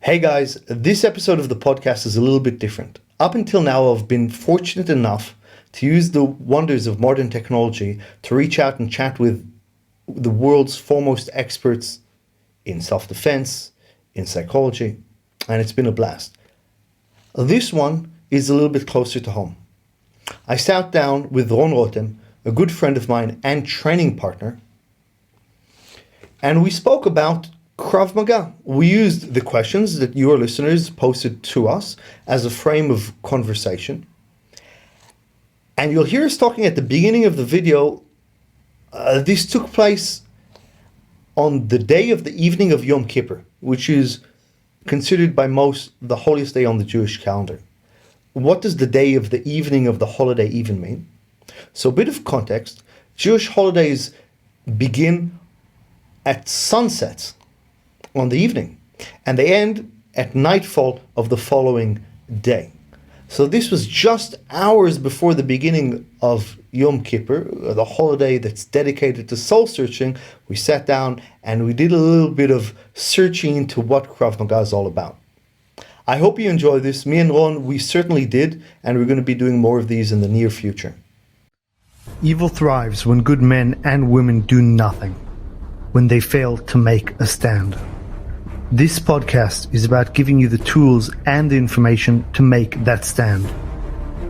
Hey guys, this episode of the podcast is a little bit different. Up until now, I've been fortunate enough to use the wonders of modern technology to reach out and chat with the world's foremost experts in self-defense, in psychology, and it's been a blast. This one is a little bit closer to home. I sat down with Rotem, a good friend of mine and training partner, and we spoke about Krav Maga. We used the questions that your listeners posted to us as a frame of conversation. And you'll hear us talking at the beginning of the video. This took place on the day of the evening of Yom Kippur, which is considered by most the holiest day on the Jewish calendar. What does the day of the evening of the holiday even mean? So a bit of context. Jewish holidays begin at sunset on the evening, and they end at nightfall of the following day. So this was just hours before the beginning of Yom Kippur, the holiday that's dedicated to soul searching. We sat down and we did a little bit of searching into what Krav Maga is all about. I hope you enjoy this. Me and Ron, we certainly did, and we're going to be doing more of these in the near future. Evil thrives when good men and women do nothing, when they fail to make a stand. This podcast is about giving you the tools and the information to make that stand.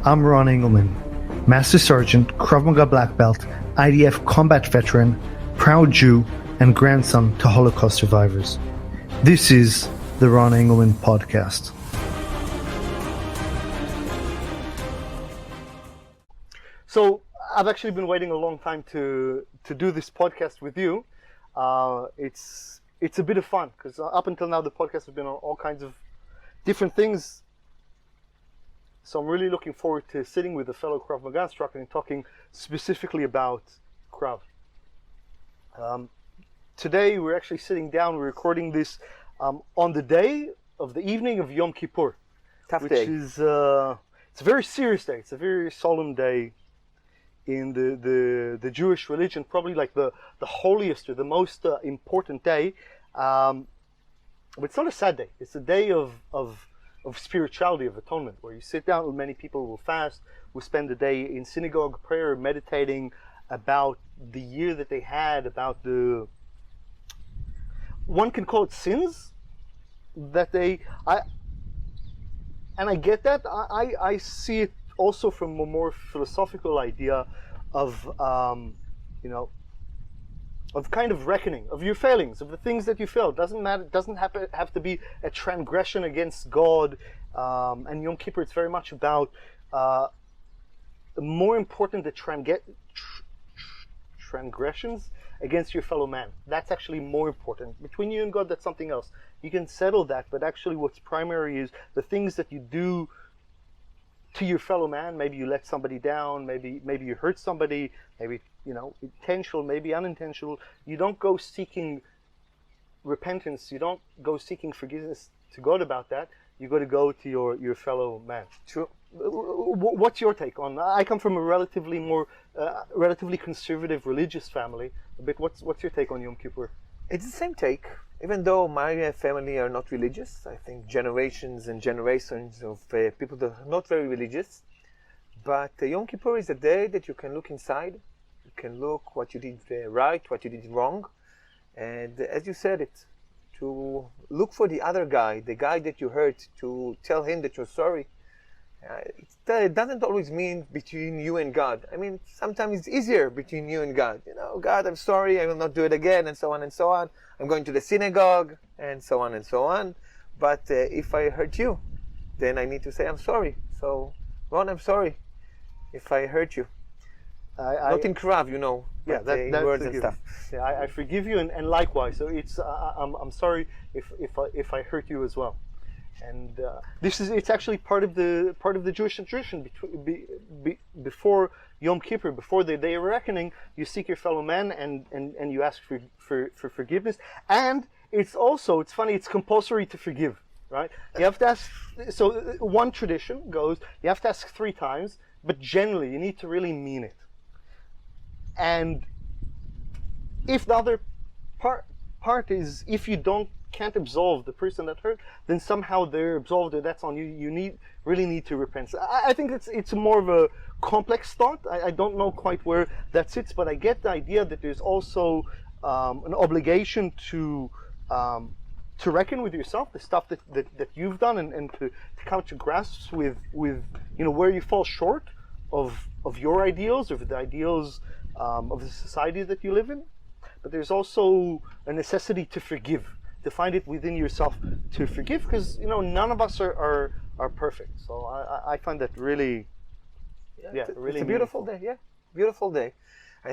I'm Ron Engelman, Master Sergeant, Krav Maga Black Belt, IDF combat veteran, proud Jew, and grandson to Holocaust survivors. This is the Ron Engelman Podcast. So, I've actually been waiting a long time to do this podcast with you. It's a bit of fun because up until now the podcast has been on all kinds of different things. So I'm really looking forward to sitting with a fellow Krav Maga instructor and talking specifically about Krav. Today we're actually sitting down, we're recording this on the day of the evening of Yom Kippur. Tough day. It's a very serious day. It's a very solemn day in the Jewish religion, probably like the holiest or the most important day. But it's not a sad day. It's a day of spirituality, of atonement, where you sit down. Many people will fast, will spend the day in synagogue prayer, meditating about the year that they had, about the, one can call it sins that I get that. I see it also from a more philosophical idea of of kind of reckoning of your failings, of the things that you failed. Doesn't matter. Doesn't have to be a transgression against God. And Yom Kippur, it's very much about more important the transgressions against your fellow man. That's actually more important. Between you and God, that's something else. You can settle that, but actually, what's primary is the things that you do to your fellow man. Maybe you let somebody down, maybe you hurt somebody, maybe intentional, maybe unintentional. You don't go seeking repentance, you don't go seeking forgiveness to God about that. You got to go to your fellow man. True. What's your take on? I come from a relatively conservative religious family. But what's your take on Yom Kippur? It's the same take. Even though my family are not religious, I think generations and generations of people that are not very religious. But Yom Kippur is a day that you can look inside. You can look what you did right, what you did wrong. And as you said it, to look for the other guy, the guy that you hurt, to tell him that you're sorry. It doesn't always mean between you and God. I mean, sometimes it's easier between you and God. God, I'm sorry, I will not do it again, and so on and so on. I'm going to the synagogue, and so on and so on. But if I hurt you, then I need to say I'm sorry. So, Ron, I'm sorry if I hurt you. Not in Krav, Yeah, that's words and stuff. Yeah, I forgive you, and likewise. So it's I'm sorry if I hurt you as well. And it's actually part of the Jewish tradition. Before Yom Kippur, before the day of reckoning, you seek your fellow man and you ask for forgiveness. And it's funny, it's compulsory to forgive, right? You have to ask. So one tradition goes, you have to ask 3 times, but generally you need to really mean it. And if the other part is, if you don't can't absolve the person that hurt, then somehow they're absolved, or that's on you. You really need to repent. So I think it's more of a complex thought. I don't know quite where that sits, but I get the idea that there's also an obligation to reckon with yourself, the stuff that you've done, and to come to grasps with where you fall short of your ideals, or the ideals of the society that you live in. But there's also a necessity to forgive, to find it within yourself to forgive, because none of us are perfect. So I find that really, really it's a beautiful day. Yeah, beautiful day.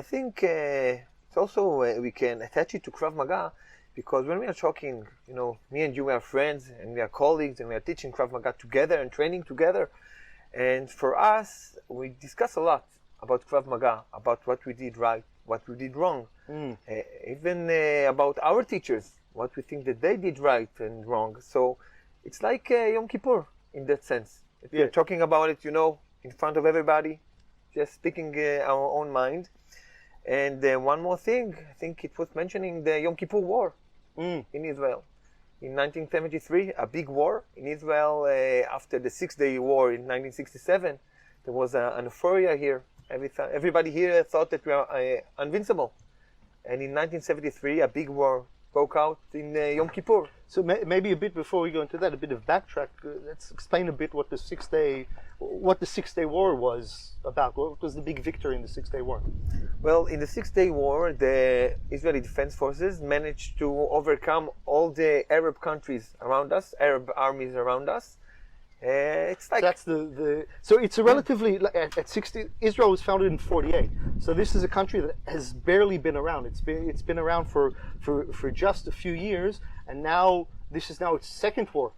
I think it's also we can attach it to Krav Maga, because when we are talking, me and you, we are friends and we are colleagues and we are teaching Krav Maga together and training together. And for us, we discuss a lot about Krav Maga, about what we did right, what we did wrong, even about our teachers, what we think that they did right and wrong. So it's like Yom Kippur in that sense. If we're talking about it, in front of everybody, just speaking our own mind. And one more thing, I think it was mentioning the Yom Kippur War in Israel. In 1973, a big war in Israel after the 6-Day War in 1967. There was an euphoria here. Everybody here thought that we are invincible. And in 1973, a big war broke out in Yom Kippur. So maybe a bit before we go into that, a bit of backtrack. Let's explain a bit what the 6-Day War was about. What was the big victory in the 6-Day War? Well, in the 6-Day War, the Israeli Defense Forces managed to overcome all the Arab countries around us, Arab armies around us. It's like that's so it's a relatively at 60. Israel was founded in 48, so this is a country that has barely been around. It's been around for just a few years, and now this is its second war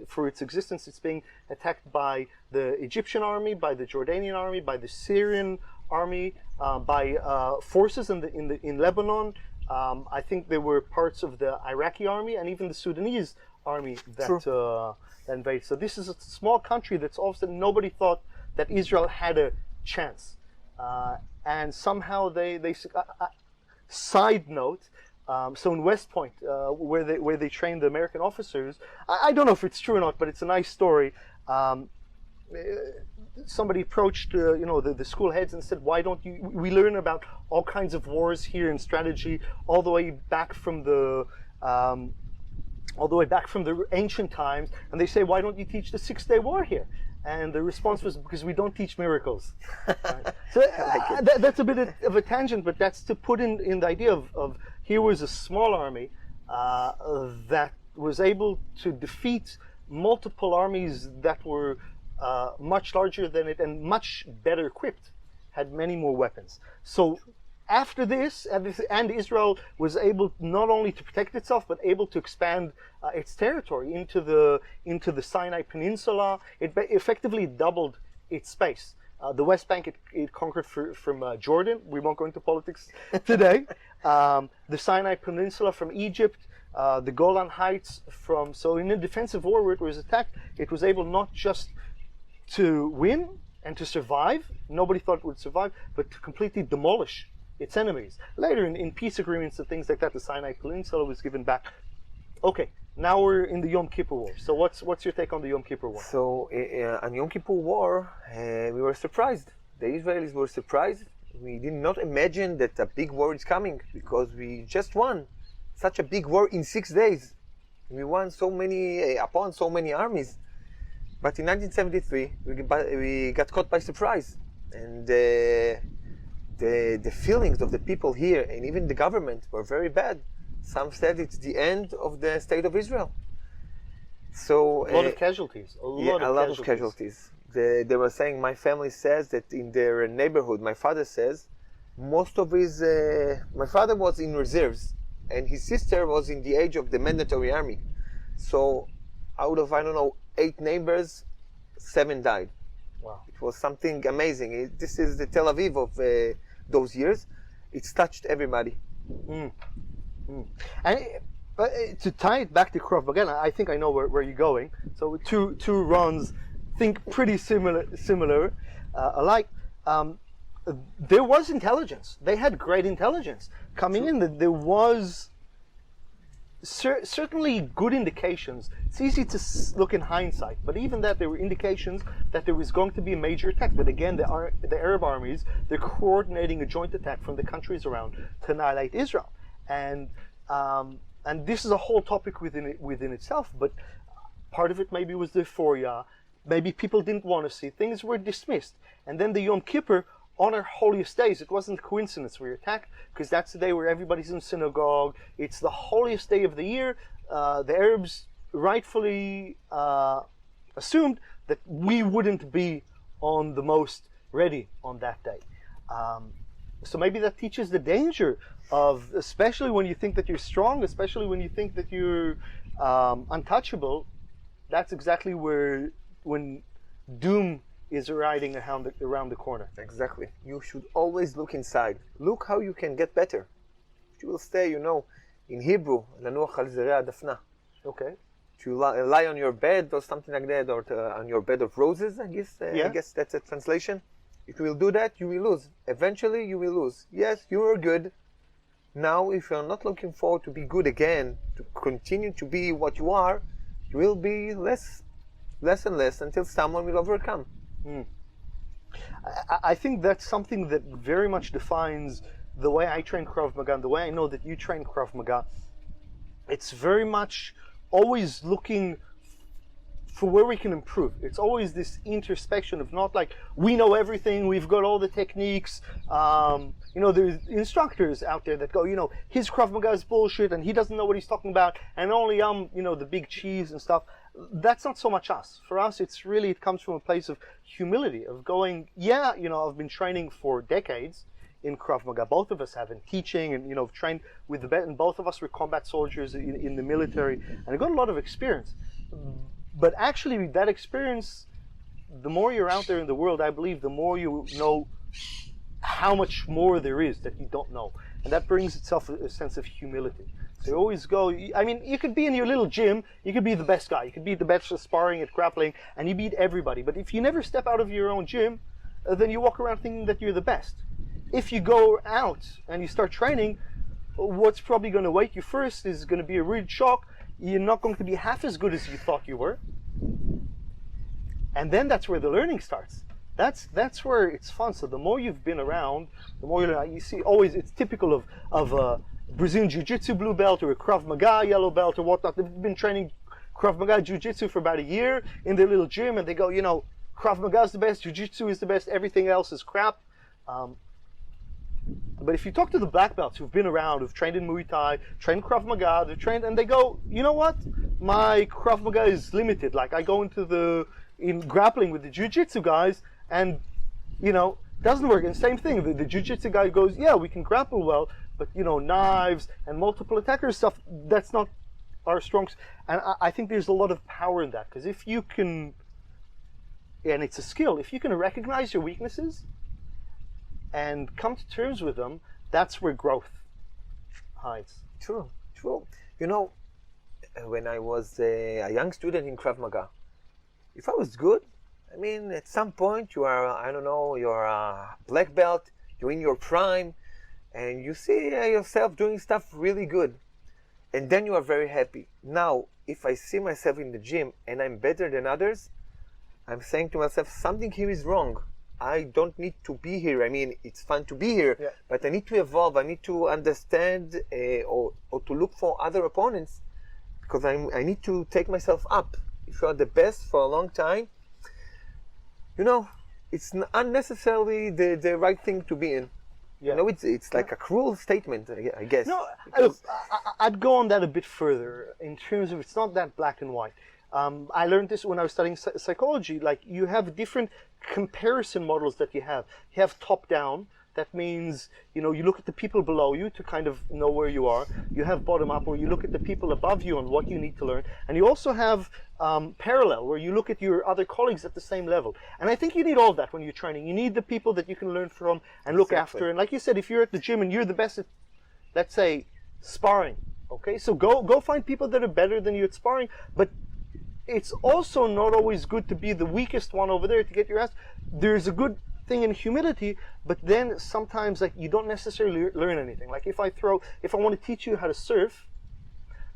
for its existence. It's being attacked by the Egyptian army, by the Jordanian army, by the Syrian army, by forces in Lebanon. I think there were parts of the Iraqi army and even the Sudanese army that invaded. So this is a small country that's all of a sudden nobody thought that Israel had a chance, and somehow they side note. So in West Point, where they trained the American officers, I don't know if it's true or not, but it's a nice story. Somebody approached the school heads and said, "Why don't you? We learn about all kinds of wars here and strategy all the way back from the ancient times, and they say, why don't you teach the 6-Day War here?" And the response was, because we don't teach miracles. Right? So that's a bit of a tangent, but that's to put in the idea of here was a small army that was able to defeat multiple armies that were much larger than it and much better equipped, had many more weapons. So after this, and Israel was able not only to protect itself, but able to expand its territory into the Sinai Peninsula. It effectively doubled its space. The West Bank it conquered from Jordan. We won't go into politics today. The Sinai Peninsula from Egypt, the Golan Heights so in a defensive war where it was attacked, it was able not just to win and to survive, nobody thought it would survive, but to completely demolish its enemies. Later in peace agreements and things like that, the Sinai Peninsula was given back. Okay, now we're in the Yom Kippur War. So what's your take on the Yom Kippur War? So on Yom Kippur War, we were surprised. The Israelis were surprised. We did not imagine that a big war is coming, because we just won such a big war in 6 days. We won upon so many armies. But in 1973, we got caught by surprise, and the feelings of the people here and even the government were very bad. Some said it's the end of the state of Israel. So a lot of casualties. A lot of casualties. They were saying, my family says that in their neighborhood, my father says, most of my father was in reserves, and his sister was in the age of the mandatory army. So out of, 8 neighbors, 7 died. Wow. It was something amazing. This is the Tel Aviv of those years. It's touched everybody. And to tie it back to Krav Maga, I think I know where you're going. So two runs think pretty similar, alike. There was intelligence. They had great intelligence coming in. There was certainly good indications. It's easy to look in hindsight, but even that, there were indications that there was going to be a major attack. That again, the Arab armies, they're coordinating a joint attack from the countries around to annihilate Israel, and this is a whole topic within itself. But part of it maybe was the euphoria. Maybe people didn't want to see. Things were dismissed, and then the Yom Kippur, on our holiest days, it wasn't a coincidence we were attacked, because that's the day where everybody's in synagogue. It's the holiest day of the year. The Arabs rightfully assumed that we wouldn't be on the most ready on that day. So maybe that teaches the danger of, especially when you think that you're strong, especially when you think that you're untouchable, that's exactly when doom is riding around the corner. Exactly. You should always look inside. Look how you can get better. You will stay, in Hebrew, לנוח על זרי הדפנה. Okay. To lie on your bed or something like that, or on your bed of roses, I guess. Yeah. I guess that's a translation. If you will do that, you will lose. Eventually, you will lose. Yes, you are good. Now, if you're not looking forward to be good again, to continue to be what you are, you will be less and less until someone will overcome. I think that's something that very much defines the way I train Krav Maga and the way I know that you train Krav Maga. It's very much always looking for where we can improve. It's always this introspection of not like we know everything, we've got all the techniques. There's instructors out there that go, his Krav Maga is bullshit and he doesn't know what he's talking about, and only I'm, the big cheese and stuff. That's not so much us. For us, it comes from a place of humility, of going, I've been training for decades in Krav Maga. Both of us have, in teaching, and trained with the best, and both of us were combat soldiers in the military, and I got a lot of experience. But actually, that experience, the more you're out there in the world, I believe, the more you know how much more there is that you don't know, and that brings itself a sense of humility. So you always go, you could be in your little gym, you could be the best guy, you could be the best at sparring, at grappling, and you beat everybody. But if you never step out of your own gym, then you walk around thinking that you're the best. If you go out and you start training, what's probably going to wait you first is going to be a rude shock. You're not going to be half as good as you thought you were. And then that's where the learning starts. That's where it's fun. So the more you've been around, the more you learn. You see, always it's typical of a Brazilian Jiu-Jitsu blue belt or a Krav Maga yellow belt or whatnot. They've been training Krav Maga Jiu-Jitsu for about a year in their little gym, and they go, Krav Maga is the best, Jiu-Jitsu is the best, everything else is crap. But if you talk to the black belts who've been around, who've trained in Muay Thai, trained Krav Maga, they've trained, and they go, you know what? My Krav Maga is limited. Like, I go in grappling with the Jiu-Jitsu guys, and, doesn't work. And same thing, the Jiu-Jitsu guy goes, yeah, we can grapple well, but, knives and multiple attacker stuff, that's not our strengths. And I think there's a lot of power in that, because if you can, and it's a skill, if you can recognize your weaknesses and come to terms with them, that's where growth hides. True. When I was a young student in Krav Maga, if I was good, at some point you are, you're a black belt, you're in your prime, and you see yourself doing stuff really good. And then you are very happy. Now, if I see myself in the gym and I'm better than others, I'm saying to myself, something here is wrong. I don't need to be here. It's fun to be here, but I need to evolve. I need to understand or to look for other opponents, because I need to take myself up. If you are the best for a long time, it's unnecessarily the right thing to be in. Yeah. It's like a cruel statement, I guess. No, I'd go on that a bit further in terms of it's not that black and white. I learned this when I was studying psychology. Like, you have different comparison models that you have. You have top-down. That means, you look at the people below you to kind of know where you are. You have bottom-up, where you look at the people above you and what you need to learn. And you also have parallel, where you look at your other colleagues at the same level. And I think you need all of that when you're training. You need the people that you can learn from and look after. And like you said, if you're at the gym and you're the best at, let's say, sparring, okay? So go find people that are better than you at sparring. But it's also not always good to be the weakest one over there to get your ass. There's a good thing in humility, but then sometimes, like, you don't necessarily learn anything. Like, if I want to teach you how to surf,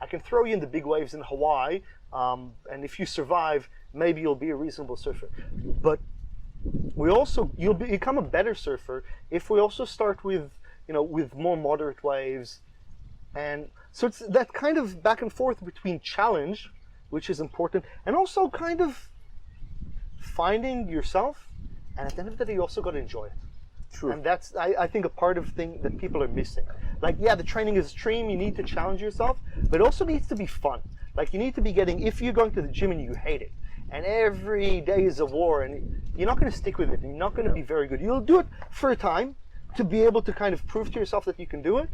I can throw you in the big waves in Hawaii, and if you survive, maybe you'll be a reasonable surfer. But you'll become a better surfer if we also start with, with more moderate waves. And so it's that kind of back and forth between challenge, which is important, and also kind of finding yourself, and at the end of the day, you also got to enjoy it. True. And that's, I think, a part of thing that people are missing. Like, yeah, the training is extreme, you need to challenge yourself, but it also needs to be fun. Like, you need to be if you're going to the gym and you hate it, and every day is a war, and you're not going to stick with it, and you're not going to be very good. You'll do it for a time to be able to kind of prove to yourself that you can do it,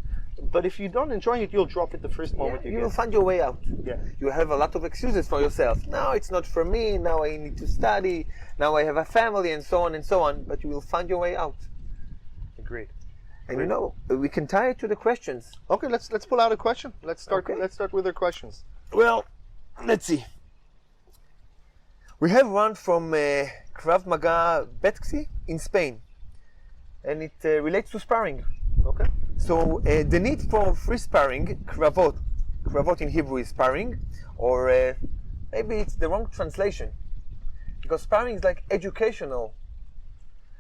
but if you don't enjoy it, you'll drop it the first moment you'll find your way out. Yeah. You have a lot of excuses for yourself. Now it's not for me, now I need to study, now I have a family, and so on, but you will find your way out. Agreed. And we can tie it to the questions. Okay, let's pull out a question. Let's start with our questions. Well, let's see. We have one from Krav Maga Instructor in Spain, and it relates to sparring. Okay. So the need for free sparring, kravot in Hebrew is sparring, or maybe it's the wrong translation, because sparring is like educational.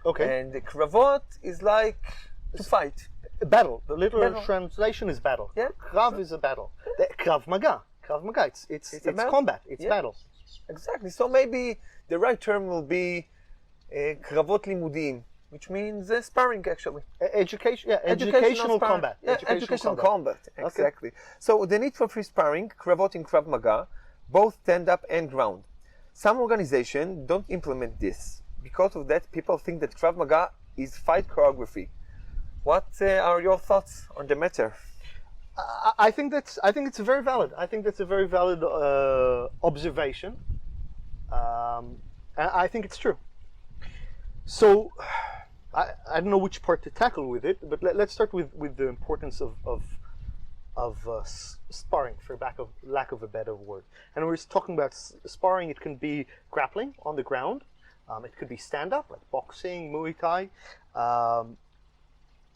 Okay. And the kravot is like to fight. Battle. The literal translation is battle. Yeah. Krav is a battle. The Krav Maga. It's combat. It's battle. Exactly. So maybe the right term will be kravot limudim, which means sparring actually. Educational combat. Yeah, educational combat. Exactly. Okay. So the need for free sparring, kravot in Krav Maga, both stand-up and ground. Some organizations don't implement this. Because of that, people think that Krav Maga is fight choreography. What are your thoughts on the matter? I think it's very valid. I think that's a very valid observation. I think it's true. So I don't know which part to tackle with it, but let's start with the importance of sparring, for lack of a better word. And we're talking about sparring. It can be grappling on the ground. It could be stand-up, like boxing, Muay Thai.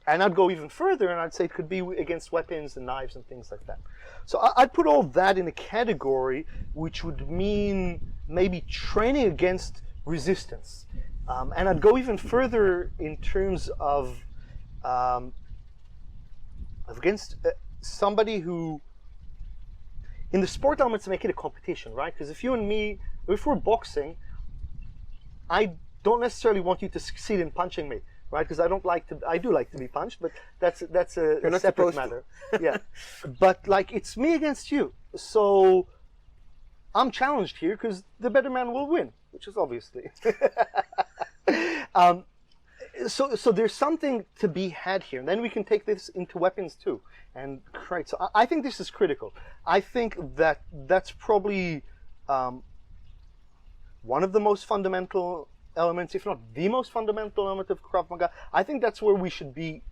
And I'd go even further, and I'd say it could be against weapons and knives and things like that. So I'd put all that in a category which would mean maybe training against resistance. And I'd go even further in terms of against somebody who, in the sport elements, make it a competition, right? Because if you and me, if we're boxing, I don't necessarily want you to succeed in punching me, right? Because I do like to be punched, but that's a separate matter. Yeah. But like, it's me against you. So I'm challenged here because the better man will win, which is obviously. So there's something to be had here. And then we can take this into weapons too. And right, so I think this is critical. I think that's probably one of the most fundamental elements, if not the most fundamental element of Krav Maga. I think that's where we should be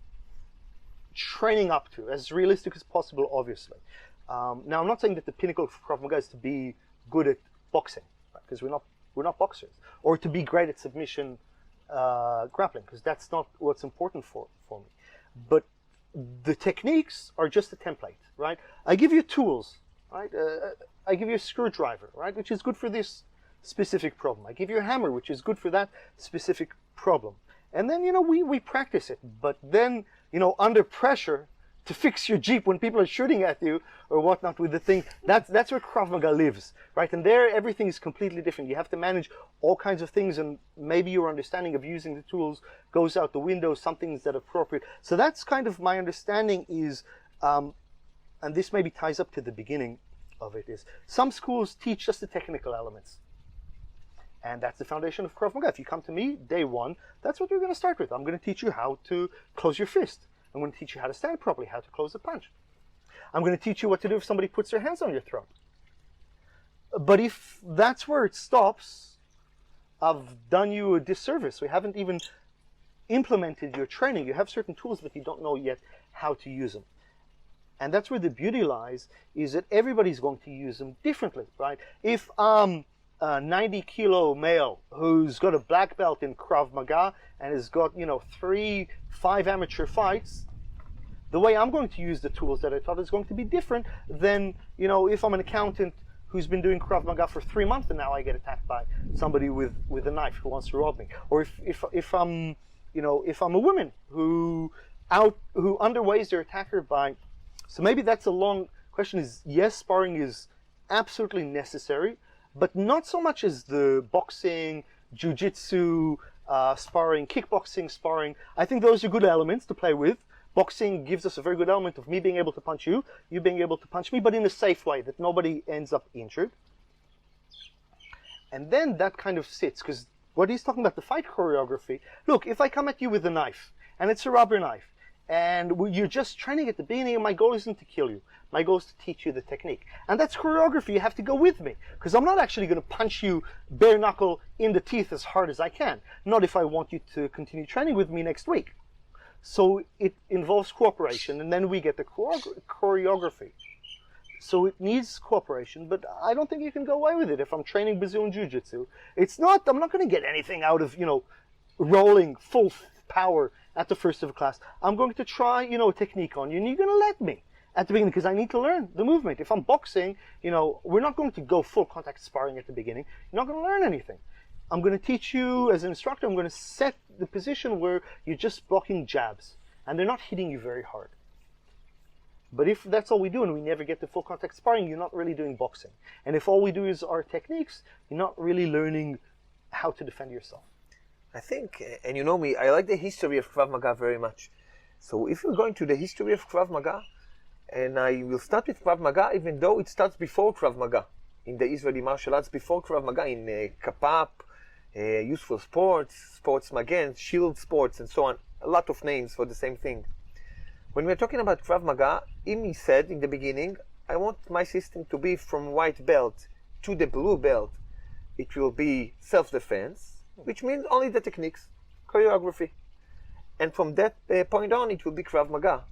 training up to, as realistic as possible, obviously. Now, I'm not saying that the pinnacle of Krav Maga is to be good at boxing, because right? we're not boxers, or to be great at submission grappling, because that's not what's important for me. But the techniques are just a template, right? I give you tools, right? I give you a screwdriver, right, which is good for this specific problem. I give you a hammer, which is good for that specific problem. And then, we practice it. But then, under pressure to fix your Jeep when people are shooting at you or whatnot with the thing, that's where Krav Maga lives, right? And there, everything is completely different. You have to manage all kinds of things, and maybe your understanding of using the tools goes out the window, some things that are appropriate. So that's kind of my understanding is, and this maybe ties up to the beginning of it, is some schools teach just the technical elements. And that's the foundation of Krav Maga. If you come to me, day one, that's what we're going to start with. I'm going to teach you how to close your fist. I'm going to teach you how to stand properly, how to close a punch. I'm going to teach you what to do if somebody puts their hands on your throat. But if that's where it stops, I've done you a disservice. We haven't even implemented your training. You have certain tools, but you don't know yet how to use them. And that's where the beauty lies, is that everybody's going to use them differently, right? If I'm a 90-kilo male who's got a black belt in Krav Maga and has got, 3-5 amateur fights, the way I'm going to use the tools that I taught is going to be different than, if I'm an accountant who's been doing Krav Maga for 3 months and now I get attacked by somebody with a knife who wants to rob me. Or if I'm a woman who underweighs their attacker by. So maybe that's a long question. Is yes, sparring is absolutely necessary, but not so much as the boxing, jiu-jitsu, sparring, kickboxing, sparring. I think those are good elements to play with. Boxing gives us a very good element of me being able to punch you, you being able to punch me, but in a safe way that nobody ends up injured. And then that kind of sits, because what he's talking about, the fight choreography. Look, if I come at you with a knife, and it's a rubber knife, and you're just training at the beginning, and my goal isn't to kill you. My goal is to teach you the technique. And that's choreography. You have to go with me, because I'm not actually going to punch you bare knuckle in the teeth as hard as I can. Not if I want you to continue training with me next week. So it involves cooperation, and then we get the choreography. So it needs cooperation, but I don't think you can go away with it if I'm training Brazilian Jiu-Jitsu. I'm not going to get anything out of, rolling full power at the first of class. I'm going to try, a technique on you, and you're going to let me at the beginning, because I need to learn the movement. If I'm boxing, we're not going to go full contact sparring at the beginning. You're not going to learn anything. I'm going to teach you as an instructor, I'm going to set the position where you're just blocking jabs and they're not hitting you very hard. But if that's all we do and we never get to full contact sparring, you're not really doing boxing. And if all we do is our techniques, you're not really learning how to defend yourself. I think, and you know me, I like the history of Krav Maga very much. So if you're going to the history of Krav Maga, and I will start with Krav Maga, even though it starts before Krav Maga, in the Israeli martial arts, before Krav Maga, in Kapap, useful sports, sports magen, shield sports, and so on. A lot of names for the same thing. When we're talking about Krav Maga, Imi said in the beginning, I want my system to be from white belt to the blue belt. It will be self-defense, which means only the techniques, choreography. And from that point on, it will be Krav Maga,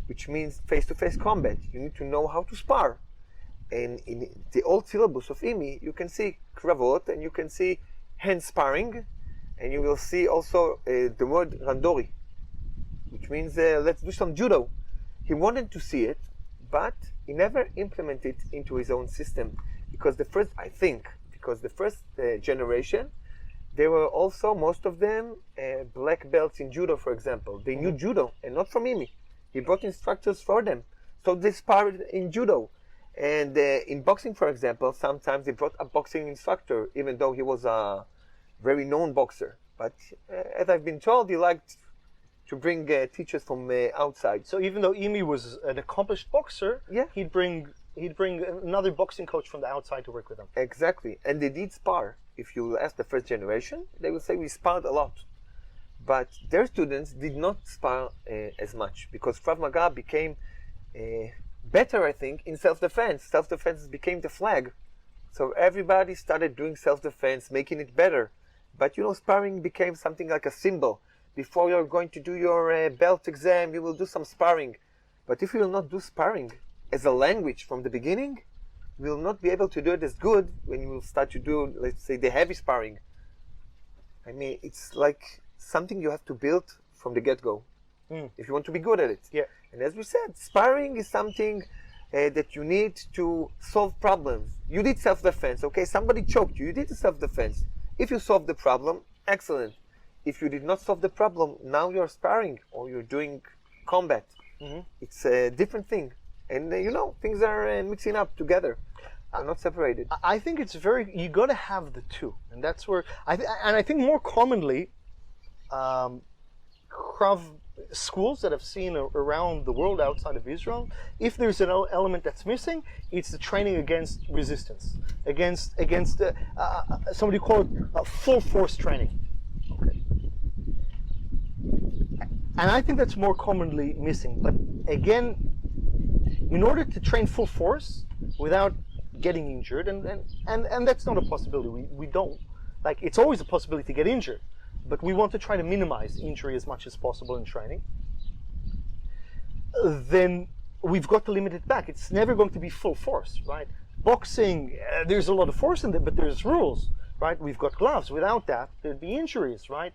which means face-to-face combat. You need to know how to spar. And in the old syllabus of Imi, you can see kravot, and you can see hand sparring, and you will see also the word randori, which means let's do some judo. He wanted to see it, but he never implemented it into his own system, because the first generation, they were also, most of them, black belts in judo, for example. They knew judo, and not from Imi. He brought instructors for them, so they sparred in judo. And in boxing, for example, sometimes they brought a boxing instructor, even though he was a very known boxer. But as I've been told, he liked to bring teachers from outside. So even though Imi was an accomplished boxer, yeah, he'd bring another boxing coach from the outside to work with him. Exactly, and they did spar. If you ask the first generation, they will say we sparred a lot. But their students did not spar as much, because Krav Maga became better, I think, in self-defense. Self-defense became the flag. So everybody started doing self-defense, making it better. But sparring became something like a symbol. Before you're going to do your belt exam, you will do some sparring. But if you will not do sparring as a language from the beginning, you will not be able to do it as good when you will start to do, let's say, the heavy sparring. I mean, it's like something you have to build from the get-go. If you want to be good at it. Yeah. And as we said, sparring is something that you need to solve problems. You did self-defense, okay? Somebody choked you. You did self-defense. If you solve the problem, excellent. If you did not solve the problem, now you're sparring or you're doing combat. It's a different thing. And things are mixing up together. They're not separated. I think it's you got to have the two. And that's where, I think more commonly, Krav schools that I've seen around the world outside of Israel, if there's an element that's missing, it's the training against resistance, against somebody call it full force training. Okay. And I think that's more commonly missing. But again, in order to train full force without getting injured, and that's not a possibility. We don't. Like, it's always a possibility to get injured, but we want to try to minimize injury as much as possible in training. Then we've got to limit it back. It's never going to be full force, right? Boxing, there's a lot of force in it, but there's rules, right? We've got gloves. Without that, there'd be injuries, right?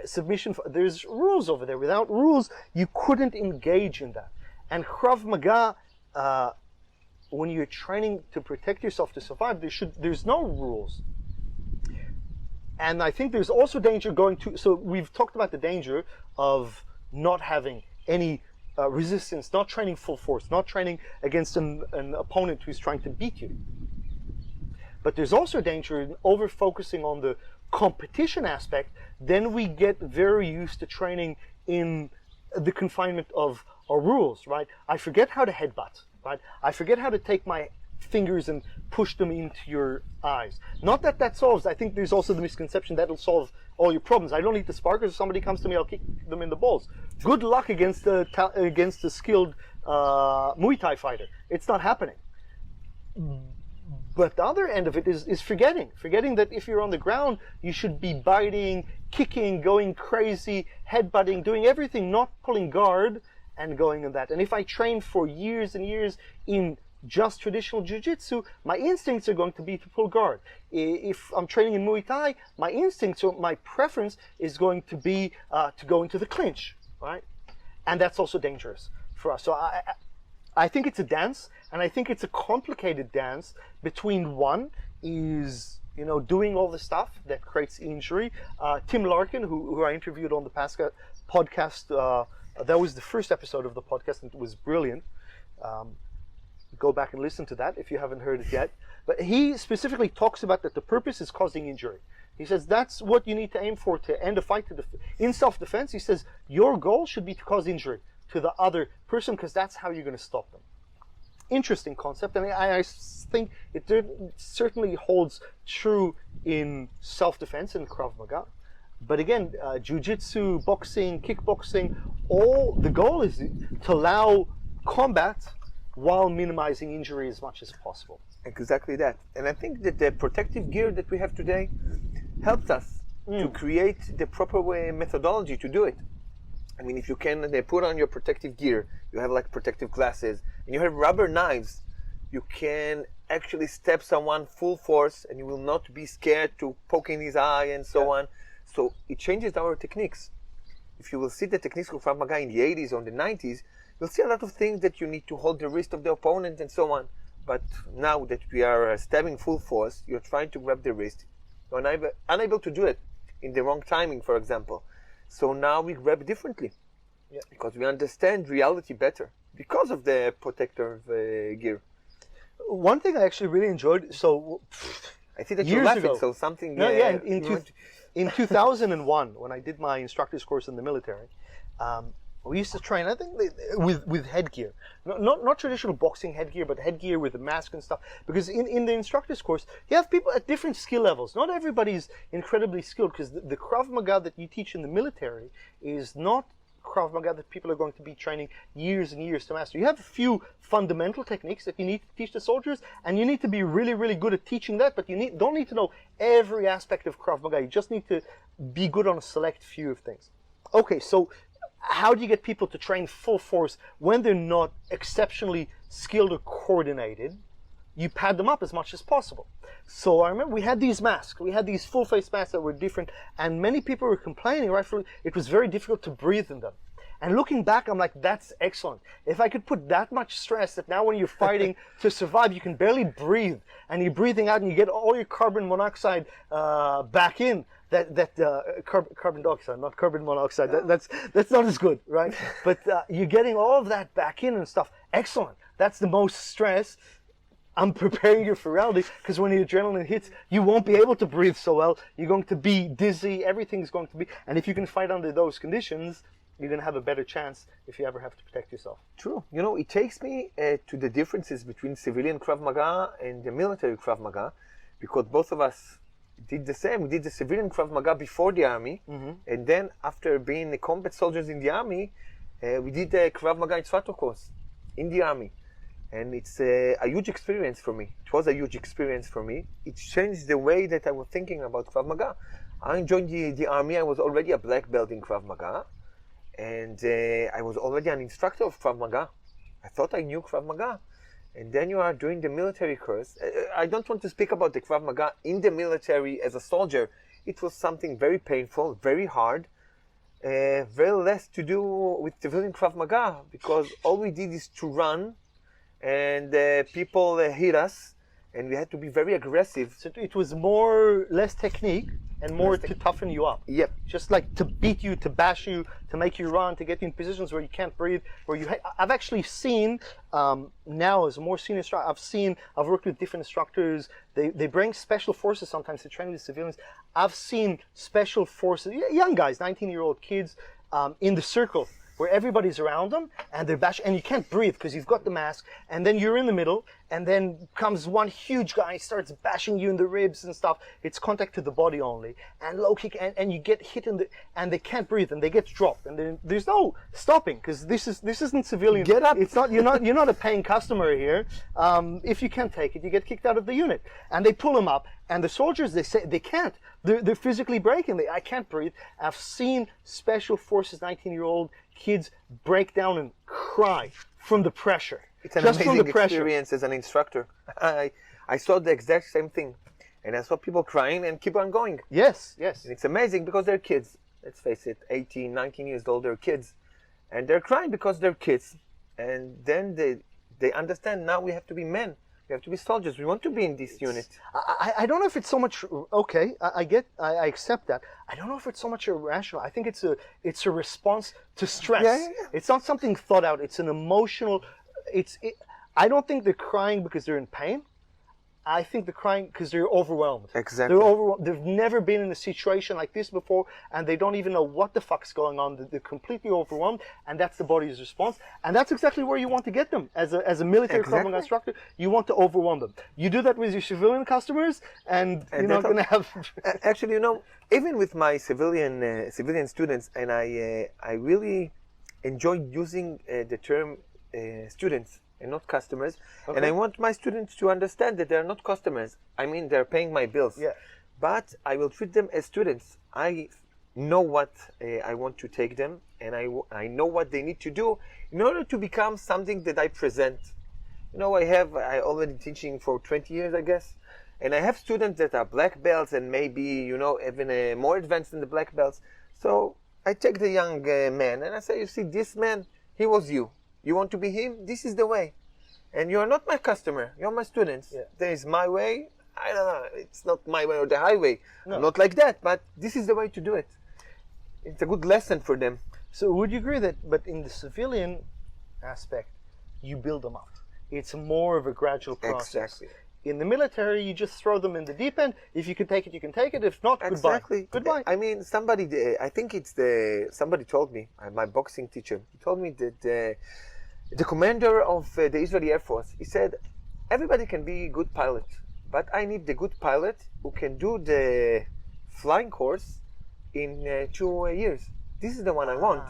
submission. There's rules over there. Without rules, you couldn't engage in that. And Krav Maga, when you're training to protect yourself to survive, there's no rules. And I think there's also danger so we've talked about the danger of not having any resistance, not training full force, not training against an opponent who's trying to beat you. But there's also danger in over-focusing on the competition aspect. Then we get very used to training in the confinement of our rules, right? I forget how to headbutt, right? I forget how to take my fingers and push them into your eyes. Not that solves. I think there's also the misconception that'll solve all your problems. I don't need to spark. If somebody comes to me, I'll kick them in the balls. Good luck against the skilled Muay Thai fighter. It's not happening. But the other end of it is forgetting that if you're on the ground, you should be biting, kicking, going crazy, headbutting, doing everything, not pulling guard and going in that. And if I train for years and years in just traditional jiu-jitsu, my instincts are going to be to pull guard. If I'm training in Muay Thai, my instincts or my preference is going to be to go into the clinch, right? And that's also dangerous for us. So I think it's a dance, and I think it's a complicated dance between one is, doing all the stuff that creates injury. Tim Larkin, who I interviewed on the past podcast, that was the first episode of the podcast, and it was brilliant. Go back and listen to that if you haven't heard it yet. But he specifically talks about that the purpose is causing injury. He says that's what you need to aim for to end a fight. In self-defense, he says your goal should be to cause injury to the other person, because that's how you're going to stop them. Interesting concept, and I think it certainly holds true in self-defense and Krav Maga. But again, jiu-jitsu, boxing, kickboxing, the goal is to allow combat while minimizing injury as much as possible. Exactly that. And I think that the protective gear that we have today helps us to create the proper methodology to do it. I mean, if you can put on your protective gear, you have like protective glasses, and you have rubber knives, you can actually stab someone full force and you will not be scared to poke in his eye and so on. So it changes our techniques. If you will see the techniques of Krav Maga in the 80s or the 90s, you'll see a lot of things that you need to hold the wrist of the opponent and so on. But now that we are stabbing full force, you're trying to grab the wrist. You're unable to do it in the wrong timing, for example. So now we grab differently, because we understand reality better because of the protective gear. One thing I actually really enjoyed, so I see that you're laughing, ago, so something... in 2001, when I did my instructor's course in the military, we used to train, I think, with headgear. Not traditional boxing headgear, but headgear with a mask and stuff. Because in the instructor's course, you have people at different skill levels. Not everybody's incredibly skilled, because the Krav Maga that you teach in the military is not Krav Maga that people are going to be training years and years to master. You have a few fundamental techniques that you need to teach the soldiers, and you need to be really, really good at teaching that, but you don't need to know every aspect of Krav Maga. You just need to be good on a select few of things. Okay, so how do you get people to train full force when they're not exceptionally skilled or coordinated? You pad them up as much as possible. So I remember we had these masks. We had these full face masks that were different, and many people were complaining, rightfully, it was very difficult to breathe in them. And looking back, I'm like, that's excellent. If I could put that much stress that now when you're fighting to survive, you can barely breathe, and you're breathing out and you get all your carbon monoxide back in, carbon dioxide, not carbon monoxide. That's not as good, right? But you're getting all of that back in and stuff. Excellent. That's the most stress. I'm preparing you for reality, because when the adrenaline hits, you won't be able to breathe so well. You're going to be dizzy. Everything's going to be. And if you can fight under those conditions, you're going to have a better chance if you ever have to protect yourself. True. It takes me to the differences between civilian Krav Maga and the military Krav Maga, because both of us did the same. We did the civilian Krav Maga before the army, and then after being the combat soldiers in the army, we did the Krav Maga Instructor course in the army. And it's a huge experience for me. It was a huge experience for me. It changed the way that I was thinking about Krav Maga. I joined the army. I was already a black belt in Krav Maga. And I was already an instructor of Krav Maga. I thought I knew Krav Maga. And then you are doing the military course. I don't want to speak about the Krav Maga in the military as a soldier. it was something very painful, very hard, very less to do with civilian Krav Maga, because all we did is to run, and people hit us, and we had to be very aggressive. So it was less technique and more to toughen you up. Yep. Just like to beat you, to bash you, to make you run, to get you in positions where you can't breathe, I've actually seen, now as a more senior instructor, I've worked with different instructors, they bring special forces sometimes to train with civilians. I've seen special forces, young guys, 19-year-old kids, in the circle, where everybody's around them, and they're bashing, and you can't breathe because you've got the mask, and then you're in the middle, and then comes one huge guy, starts bashing you in the ribs and stuff. It's contact to the body only, and low kick, and you get hit and they can't breathe, and they get dropped, and then there's no stopping because this isn't civilian. Get up! It's not. You're not a paying customer here. If you can't take it, you get kicked out of the unit, and they pull them up. And the soldiers, they say they can't. They're physically breaking. I can't breathe. I've seen special forces, 19-year-old kids break down and cry from the pressure. It's an Just amazing from the pressure. experience as an instructor. I saw the exact same thing, and I saw people crying and keep on going. Yes. And it's amazing because they're kids. Let's face it, 18, 19 years old, they're kids, and they're crying because they're kids. And then they understand, now we have to be men. We have to be soldiers. We want to be in this unit. I don't know if it's so much. Okay, I accept that. I don't know if it's so much irrational. I think it's a response to stress. Yeah. It's not something thought out. It's an emotional. I don't think they're crying because they're in pain. I think they're crying because they're overwhelmed. Exactly. They're overwhelmed. They've never been in a situation like this before, and they don't even know what the fuck's going on. They're completely overwhelmed, and that's the body's response. And that's exactly where you want to get them as a military Krav Maga instructor. You want to overwhelm them. You do that with your civilian customers, and you're not going to have. Actually, even with my civilian students, and I really enjoy using the term students and not customers. Okay. And I want my students to understand that they're not customers. I mean, they're paying my bills. Yeah. But I will treat them as students. I know what I want to take them, and I know what they need to do in order to become something that I present. I already teaching for 20 years, I guess. And I have students that are black belts and maybe, even more advanced than the black belts. So I take the young man and I say, you see, this man, he was you. You want to be him? This is the way. And you're not my customer. You're my students. Yeah. There is my way. I don't know. It's not my way or the highway. No. I'm not like that. But this is the way to do it. It's a good lesson for them. So would you agree but in the civilian aspect, you build them up. It's more of a gradual process. Exactly. In the military, you just throw them in the deep end. If you can take it, you can take it. If not, exactly. Goodbye. I mean, somebody told me, my boxing teacher, he told me that the commander of the Israeli Air Force, he said, everybody can be a good pilot, but I need the good pilot who can do the flying course in 2 years. This is the one I want.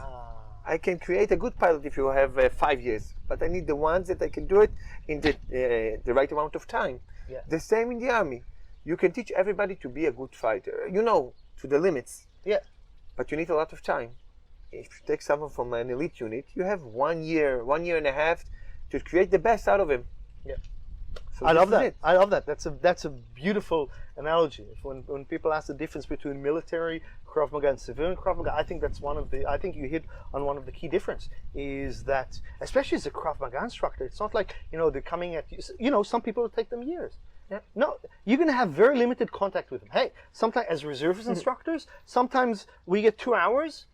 I can create a good pilot if you have 5 years, but I need the ones that I can do it in the right amount of time. Yeah. The same in the army. You can teach everybody to be a good fighter, to the limits. Yeah. But you need a lot of time. If you take someone from an elite unit, you have 1 year, 1.5 years to create the best out of him. Yeah. So I love that. I love that. That's a beautiful analogy. When people ask the difference between military Krav Maga and civilian Krav Maga, I think I think you hit on one of the key difference is that, especially as a Krav Maga instructor, it's not like, they're coming at you. Some people will take them years. Yeah. No, you're going to have very limited contact with them. Hey, sometimes as reservist instructors, sometimes we get 2 hours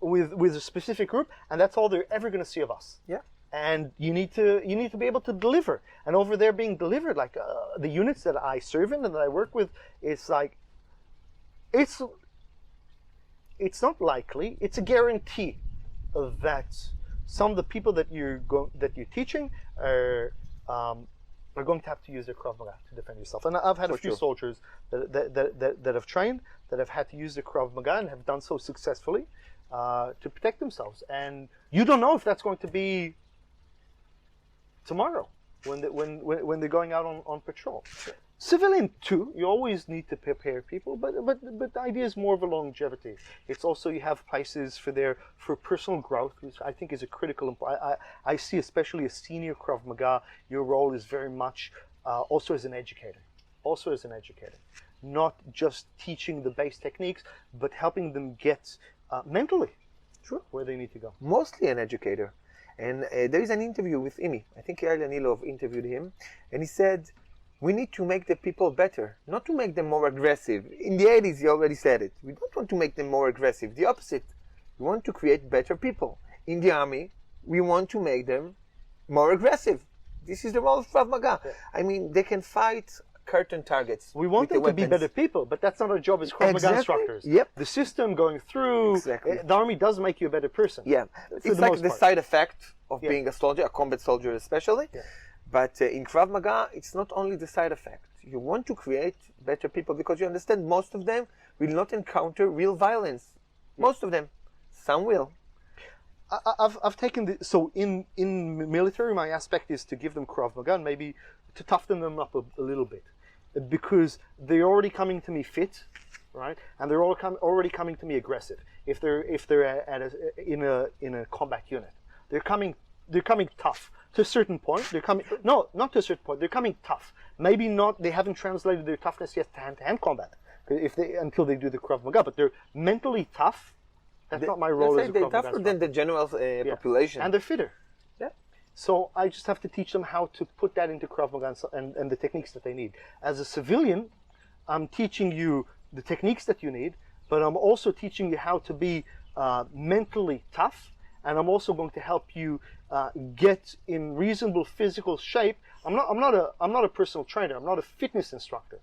with a specific group, and that's all they're ever going to see of us. Yeah. And you need to be able to deliver. And over there being delivered, like the units that I serve in and that I work with, it's like it's not likely. It's a guarantee that some of the people that you're teaching are going to have to use their Krav Maga to defend yourself. And I've had a few soldiers that have trained, that have had to use the Krav Maga and have done so successfully to protect themselves. And you don't know if that's going to be tomorrow when they're going out on patrol. Sure. Civilian too, you always need to prepare people, but the idea is more of a longevity. It's also you have places for personal growth, which I think is a critical. I see, especially a senior Krav Maga, your role is very much also as an educator. not just teaching the base techniques, but helping them get mentally where they need to go. Mostly an educator. And there is an interview with Imi. I think Yael Yanilov interviewed him, and he said, we need to make the people better, not to make them more aggressive. In the 80s, he already said it. We don't want to make them more aggressive. The opposite. We want to create better people. In the army, we want to make them more aggressive. This is the role of Krav Maga. Yeah. I mean, they can fight curtain targets. We want them to be better people, but that's not our job as Krav Maga instructors. Yep. The system going through, the army does make you a better person. Yeah. It's like the side effect of being a soldier, a combat soldier especially. Yeah. But in Krav Maga, it's not only the side effect. You want to create better people because you understand most of them will not encounter real violence. Most of them. Some will. I've taken the, so in military, my aspect is to give them Krav Maga and maybe to toughen them up a little bit, because they're already coming to me fit, right? And they're already coming to me aggressive. If they're in a combat unit, they're coming tough to a certain point. They're coming not to a certain point. They're coming tough. Maybe not. They haven't translated their toughness yet to hand-to-hand combat until they do the Krav Maga, but they're mentally tough. That's not my role as a Krav Maga. They're tougher than the general population. And they're fitter. Yeah. So I just have to teach them how to put that into Krav Maga and the techniques that they need. As a civilian, I'm teaching you the techniques that you need, but I'm also teaching you how to be mentally tough, and I'm also going to help you get in reasonable physical shape. I'm not a personal trainer. I'm not a fitness instructor.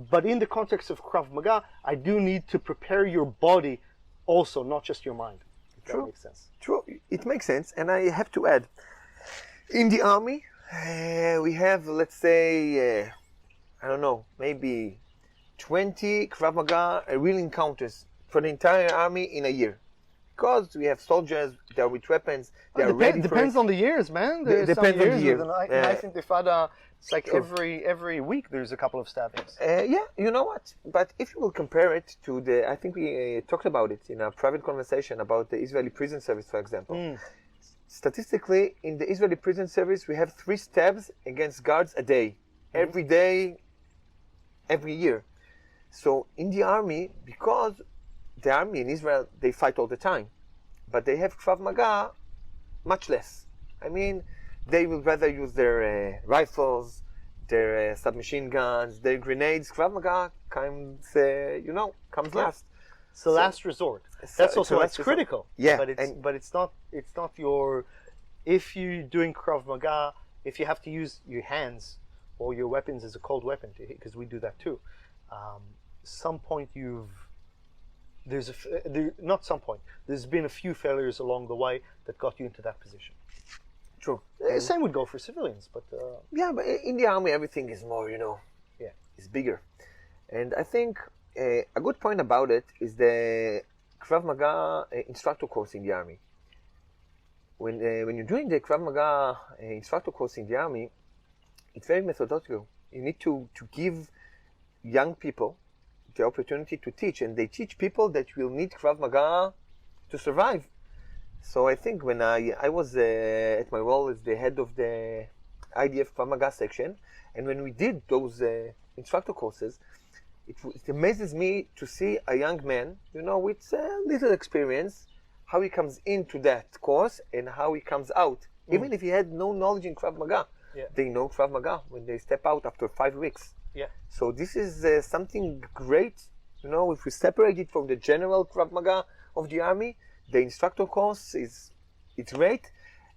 But in the context of Krav Maga, I do need to prepare your body also, not just your mind. If that makes sense. True, it makes sense. And I have to add, in the army, we have, let's say, I don't know, maybe 20 Krav Maga real encounters for the entire army in a year. Because we have soldiers, they are with weapons, they are ready for it. Depends on the years, man. Depends on the year. I think they've had it's like every week there's a couple of stabbings. Yeah, you know what? But if you will compare it to the, I think we talked about it in a private conversation about the Israeli prison service, for example. Statistically, in the Israeli prison service, we have 3 stabs against guards a day. Every day, every year. So in the army, because the army in Israel, they fight all the time. But they have Krav Maga much less. I mean, they will rather use their rifles, their submachine guns, their grenades. Krav Maga comes last. It's the last resort. That's also why it's critical. Yeah, but it's not your. If you're doing Krav Maga, if you have to use your hands or your weapons as a cold weapon, because we do that too. Some point there's been a few failures along the way that got you into that position. True. Same would go for civilians, but yeah, but in the army everything is more, it's bigger. And I think a good point about it is the Krav Maga instructor course in the army. When you're doing the Krav Maga instructor course in the army, it's very methodological. You need to give young people the opportunity to teach, and they teach people that will need Krav Maga to survive. So I think when I was at my role as the head of the IDF Krav Maga section, and when we did those instructor courses, it amazes me to see a young man, with little experience, how he comes into that course and how he comes out. Even if he had no knowledge in Krav Maga, they know Krav Maga when they step out after 5 weeks. Yeah. So this is something great. If we separate it from the general Krav Maga of the army, the instructor course it's great,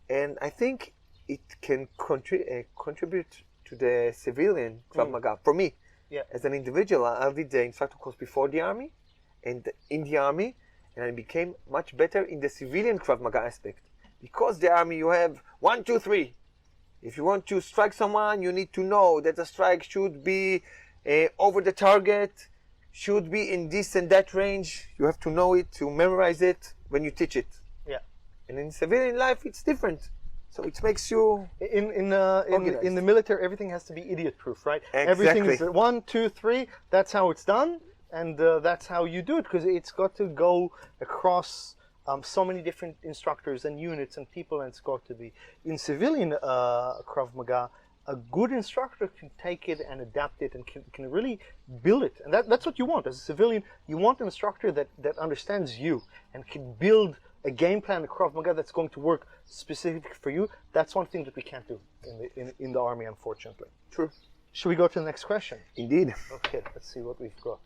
and I think it can contribute to the civilian Krav Maga. For me, as an individual, I did the instructor course before the army and in the army, and I became much better in the civilian Krav Maga aspect. Because the army, you have 1, 2, 3. If you want to strike someone, you need to know that the strike should be over the target, should be in this and that range. You have to know it, to memorize it when you teach it. Yeah. And in civilian life, it's different. So it makes you in the military, everything has to be idiot-proof, right? Exactly. Everything is 1, 2, 3. That's how it's done, and that's how you do it, because it's got to go across so many different instructors and units and people, and it's got to be in civilian Krav Maga. a good instructor can take it and adapt it and can really build it. And that's what you want as a civilian. You want an instructor that understands you and can build a game plan, a Krav Maga that's going to work specific for you. That's one thing that we can't do in the army, unfortunately. True. Should we go to the next question? Indeed. Okay, let's see what we've got.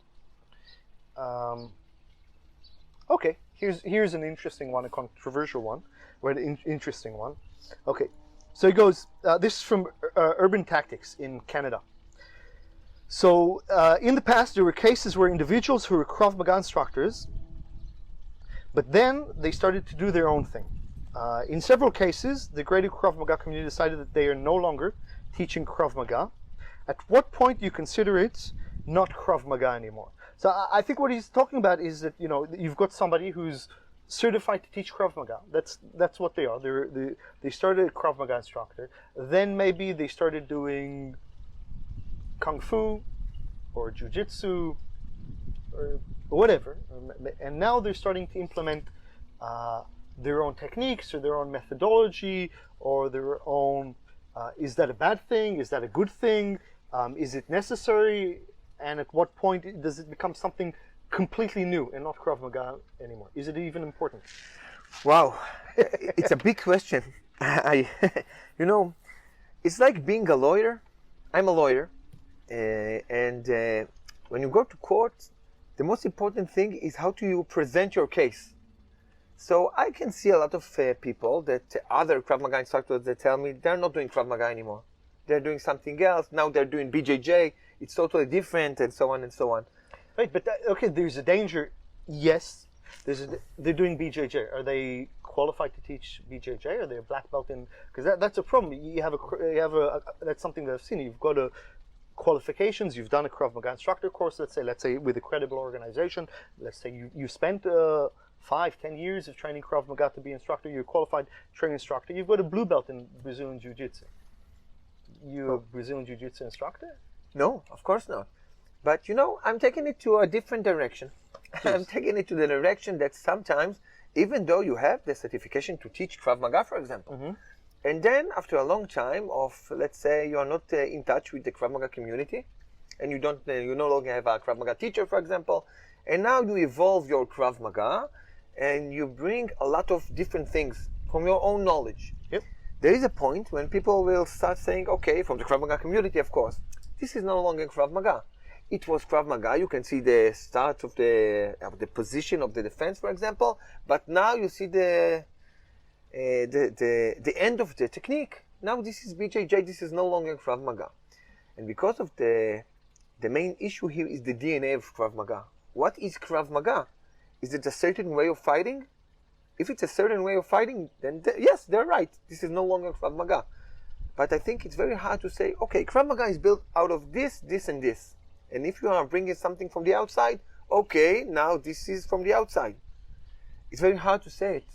Okay, here's an interesting one, a controversial one, or an interesting one. Okay, so it goes, this is from Urban Tactics in Canada. So in the past there were cases where individuals who were Krav Maga instructors, but then they started to do their own thing. In several cases, the greater Krav Maga community decided that they are no longer teaching Krav Maga. At what point do you consider it not Krav Maga anymore? So I think what he's talking about is that, you know, you've got somebody who's certified to teach Krav Maga. That's what they are. They started a Krav Maga instructor. Then maybe they started doing Kung Fu or Jiu-Jitsu or whatever. And now they're starting to implement their own techniques or their own methodology or their own, is that a bad thing? Is that a good thing? Is it necessary? And at what point does it become something completely new and not Krav Maga anymore? Is it even important? Wow, it's a big question. You know, it's like being a lawyer. I'm a lawyer, and when you go to court, the most important thing is how do you present your case. So I can see a lot of people that other Krav Maga instructors that tell me they're not doing Krav Maga anymore. They're doing something else. Now they're doing BJJ. It's totally different, and so on and so on. Right, but okay, there's a danger. Yes, they're doing BJJ. Are they qualified to teach BJJ? Are they a black belt in? Because that's a problem. You have a that's something that I've seen. You've got qualifications. You've done a Krav Maga instructor course. Let's say with a credible organization. Let's say you spent 5-10 years of training Krav Maga to be instructor. You're a qualified training instructor. You've got a blue belt in Brazilian Jiu-Jitsu. You're a Brazilian Jiu-Jitsu instructor? No, of course not. But you know, I'm taking it to a different direction. Yes. I'm taking it to the direction that sometimes, even though you have the certification to teach Krav Maga, for example, and then after a long time of, let's say, you are not in touch with the Krav Maga community, and you no longer have a Krav Maga teacher, for example, and now you evolve your Krav Maga, and you bring a lot of different things from your own knowledge. Yep. There is a point when people will start saying, okay, from the Krav Maga community, of course, this is no longer Krav Maga. It was Krav Maga. You can see the start of the position of the defense, for example. But now you see the end of the technique. Now this is BJJ. This is no longer Krav Maga. And because of the main issue here is the DNA of Krav Maga. What is Krav Maga? Is it a certain way of fighting? If it's a certain way of fighting, then yes, they're right. This is no longer Krav Maga. But I think it's very hard to say, okay, Krav Maga is built out of this, this, and this. And if you are bringing something from the outside, okay, now this is from the outside. It's very hard to say it.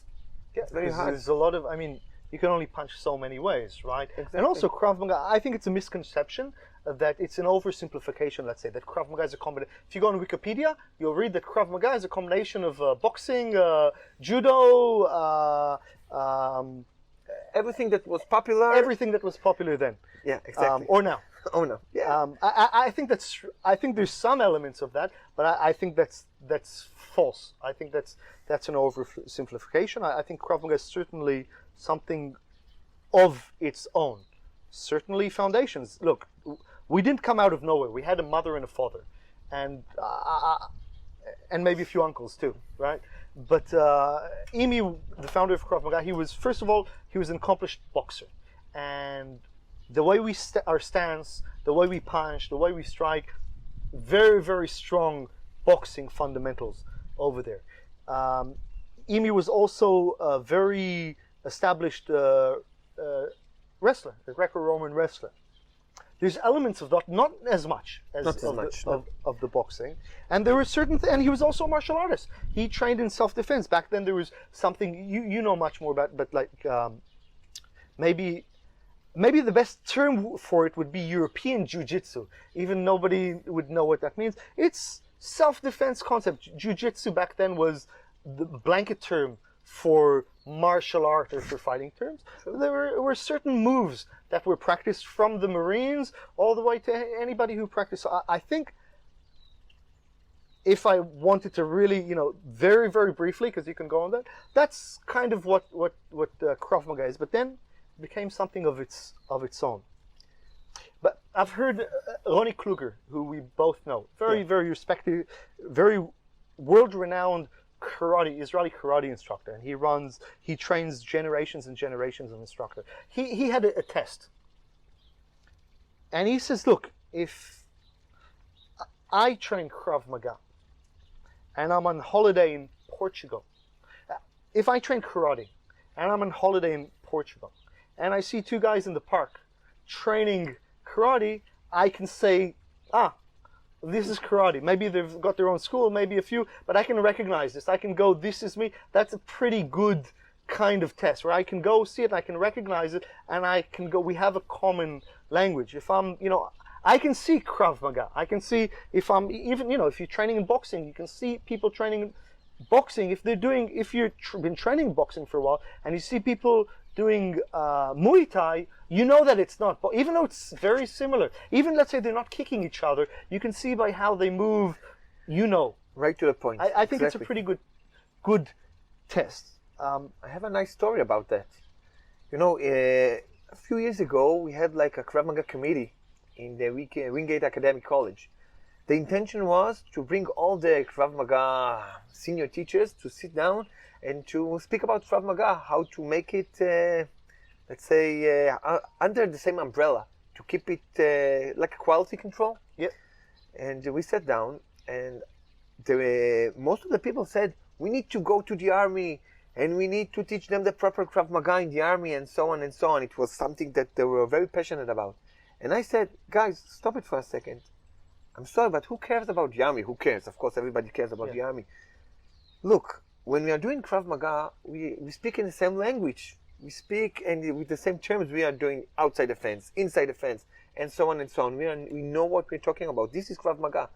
Yeah, it's very hard. There's a lot of, I mean, you can only punch so many ways, right? Exactly. And also Krav Maga, I think it's a misconception that it's an oversimplification, let's say, that Krav Maga is a combination. If you go on Wikipedia, you'll read that Krav Maga is a combination of boxing, judo, everything that was popular. Everything that was popular then. Yeah, exactly. Or now. Oh no. Yeah. I think that's. I think there's some elements of that, but I think that's false. I think that's an oversimplification. I think Krav Maga is certainly something of its own. Certainly foundations. Look, we didn't come out of nowhere. We had a mother and a father, and maybe a few uncles too, right? But Emi, the founder of Krav Maga, he was an accomplished boxer, and the way we our stance, the way we punch, the way we strike, very, very strong boxing fundamentals over there. Emi was also a very established wrestler, a Greco-Roman wrestler. There's elements of that, not as much as of the boxing, and there were certain and he was also a martial artist. He trained in self-defense. Back then there was something you know much more about, but like maybe the best term for it would be European Jiu-Jitsu. Even nobody would know what that means. It's self-defense concept. Jiu-Jitsu back then was the blanket term for martial art or for fighting terms. There were certain moves that were practiced from the Marines all the way to anybody who practiced. So I think if I wanted to really, very, very briefly, because you can go on that, that's kind of what Krav Maga is. But then it became something of its own. But I've heard Ronnie Kluger, who we both know, very, very respected, very world-renowned Israeli karate instructor, and he trains generations and generations of instructors. He had a test, and he says, look, if I train Krav Maga, and I'm on holiday in Portugal, if I train karate, and I'm on holiday in Portugal, and I see two guys in the park training karate, I can say, this is karate. Maybe they've got their own school, maybe a few, but I can recognize this. I can go, this is me. That's a pretty good kind of test where I can go see it, I can recognize it, and I can go, we have a common language. If I'm, I can see Krav Maga. I can see if I'm even, if you're training in boxing, you can see people training in boxing. If you've been training boxing for a while and you see people doing Muay Thai, you know that it's not, but even though it's very similar, even let's say they're not kicking each other, you can see by how they move, Right to the point. I think it's a pretty good test. I have a nice story about that. A few years ago, we had like a Krav Maga committee in the Wingate Academic College. The intention was to bring all the Krav Maga senior teachers to sit down and to speak about Krav Maga, how to make it, let's say, under the same umbrella, to keep it like a quality control. Yeah. And we sat down, and most of the people said, we need to go to the army, and we need to teach them the proper Krav Maga in the army, and so on and so on. It was something that they were very passionate about. And I said, guys, stop it for a second. I'm sorry, but who cares about the army? Who cares? Of course, everybody cares about the army. Look, when we are doing Krav Maga, we speak in the same language. We speak and with the same terms we are doing outside the fence, inside the fence, and so on and so on. We know what we're talking about. This is Krav Maga.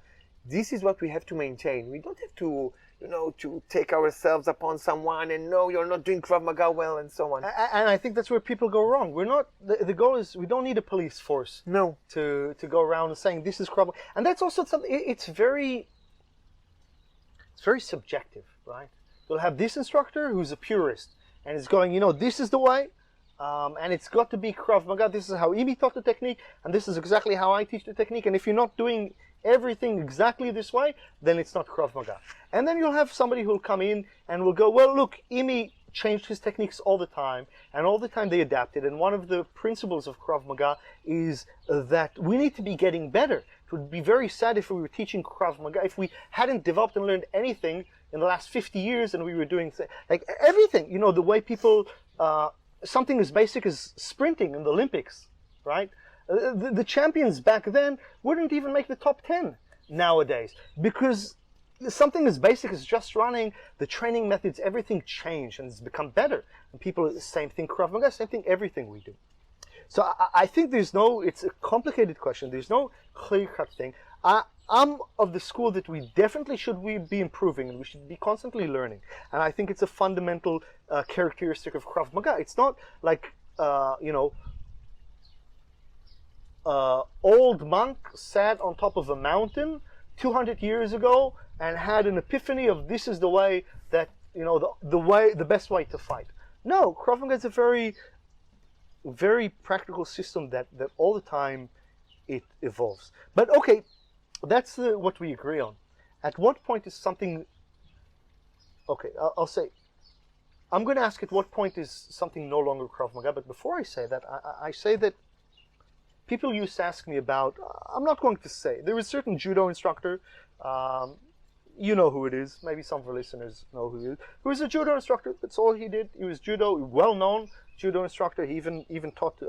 This is what we have to maintain. We don't have to, to take ourselves upon someone and no, you're not doing Krav Maga well and so on. And I think that's where people go wrong. We're not, the goal is we don't need a police force. No. To go around and saying this is Krav Maga. And that's also something, it's very subjective, right? You'll have this instructor who's a purist and is going, this is the way, and it's got to be Krav Maga. This is how Imi taught the technique, and this is exactly how I teach the technique. And if you're not doing everything exactly this way, then it's not Krav Maga. And then you'll have somebody who'll come in and will go, well, look, Imi changed his techniques all the time, and all the time they adapted. And one of the principles of Krav Maga is that we need to be getting better. It would be very sad if we were teaching Krav Maga, if we hadn't developed and learned anything in the last 50 years and we were doing, like, everything, the way people, something as basic as sprinting in the Olympics, right? The champions back then wouldn't even make the top 10 nowadays because something as basic as just running, the training methods, everything changed and it's become better. And people, same thing, Krav Maga, same thing, everything we do. So I think it's a complicated question. There's no clear-cut thing. I'm of the school that we definitely should be improving and we should be constantly learning. And I think it's a fundamental characteristic of Krav Maga. It's not like, old monk sat on top of a mountain 200 years ago and had an epiphany of this is the way that, the best way to fight. No, Krav Maga is a very, very practical system that all the time it evolves. But okay, that's what we agree on. At what point is something, okay, I'll say, I'm going to ask at what point is something no longer Krav Maga, but before I say that, I say that people used to ask me about, I'm not going to say, there was a certain judo instructor, you know who it is, maybe some of our listeners know who he is, who was a judo instructor, that's all he did, he was judo, well-known judo instructor, he even taught,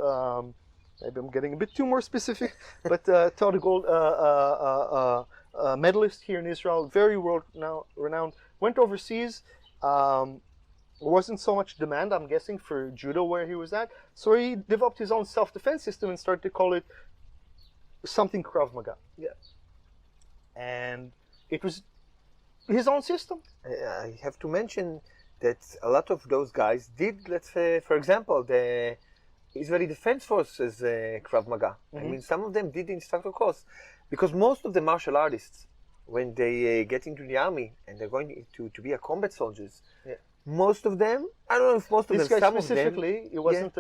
maybe I'm getting a bit too more specific, but taught a gold medalist here in Israel, very world-renowned, went overseas, wasn't so much demand, I'm guessing, for judo where he was at. So he developed his own self-defense system and started to call it something Krav Maga. Yeah. And it was his own system. I have to mention that a lot of those guys did, let's say, for example, the Israeli Defense Forces Krav Maga. I mean, some of them did the instructor course, because most of the martial artists, when they get into the army and they're going to be a combat soldiers, most of them, I don't know if most of this them, guy some specifically, of them, he wasn't.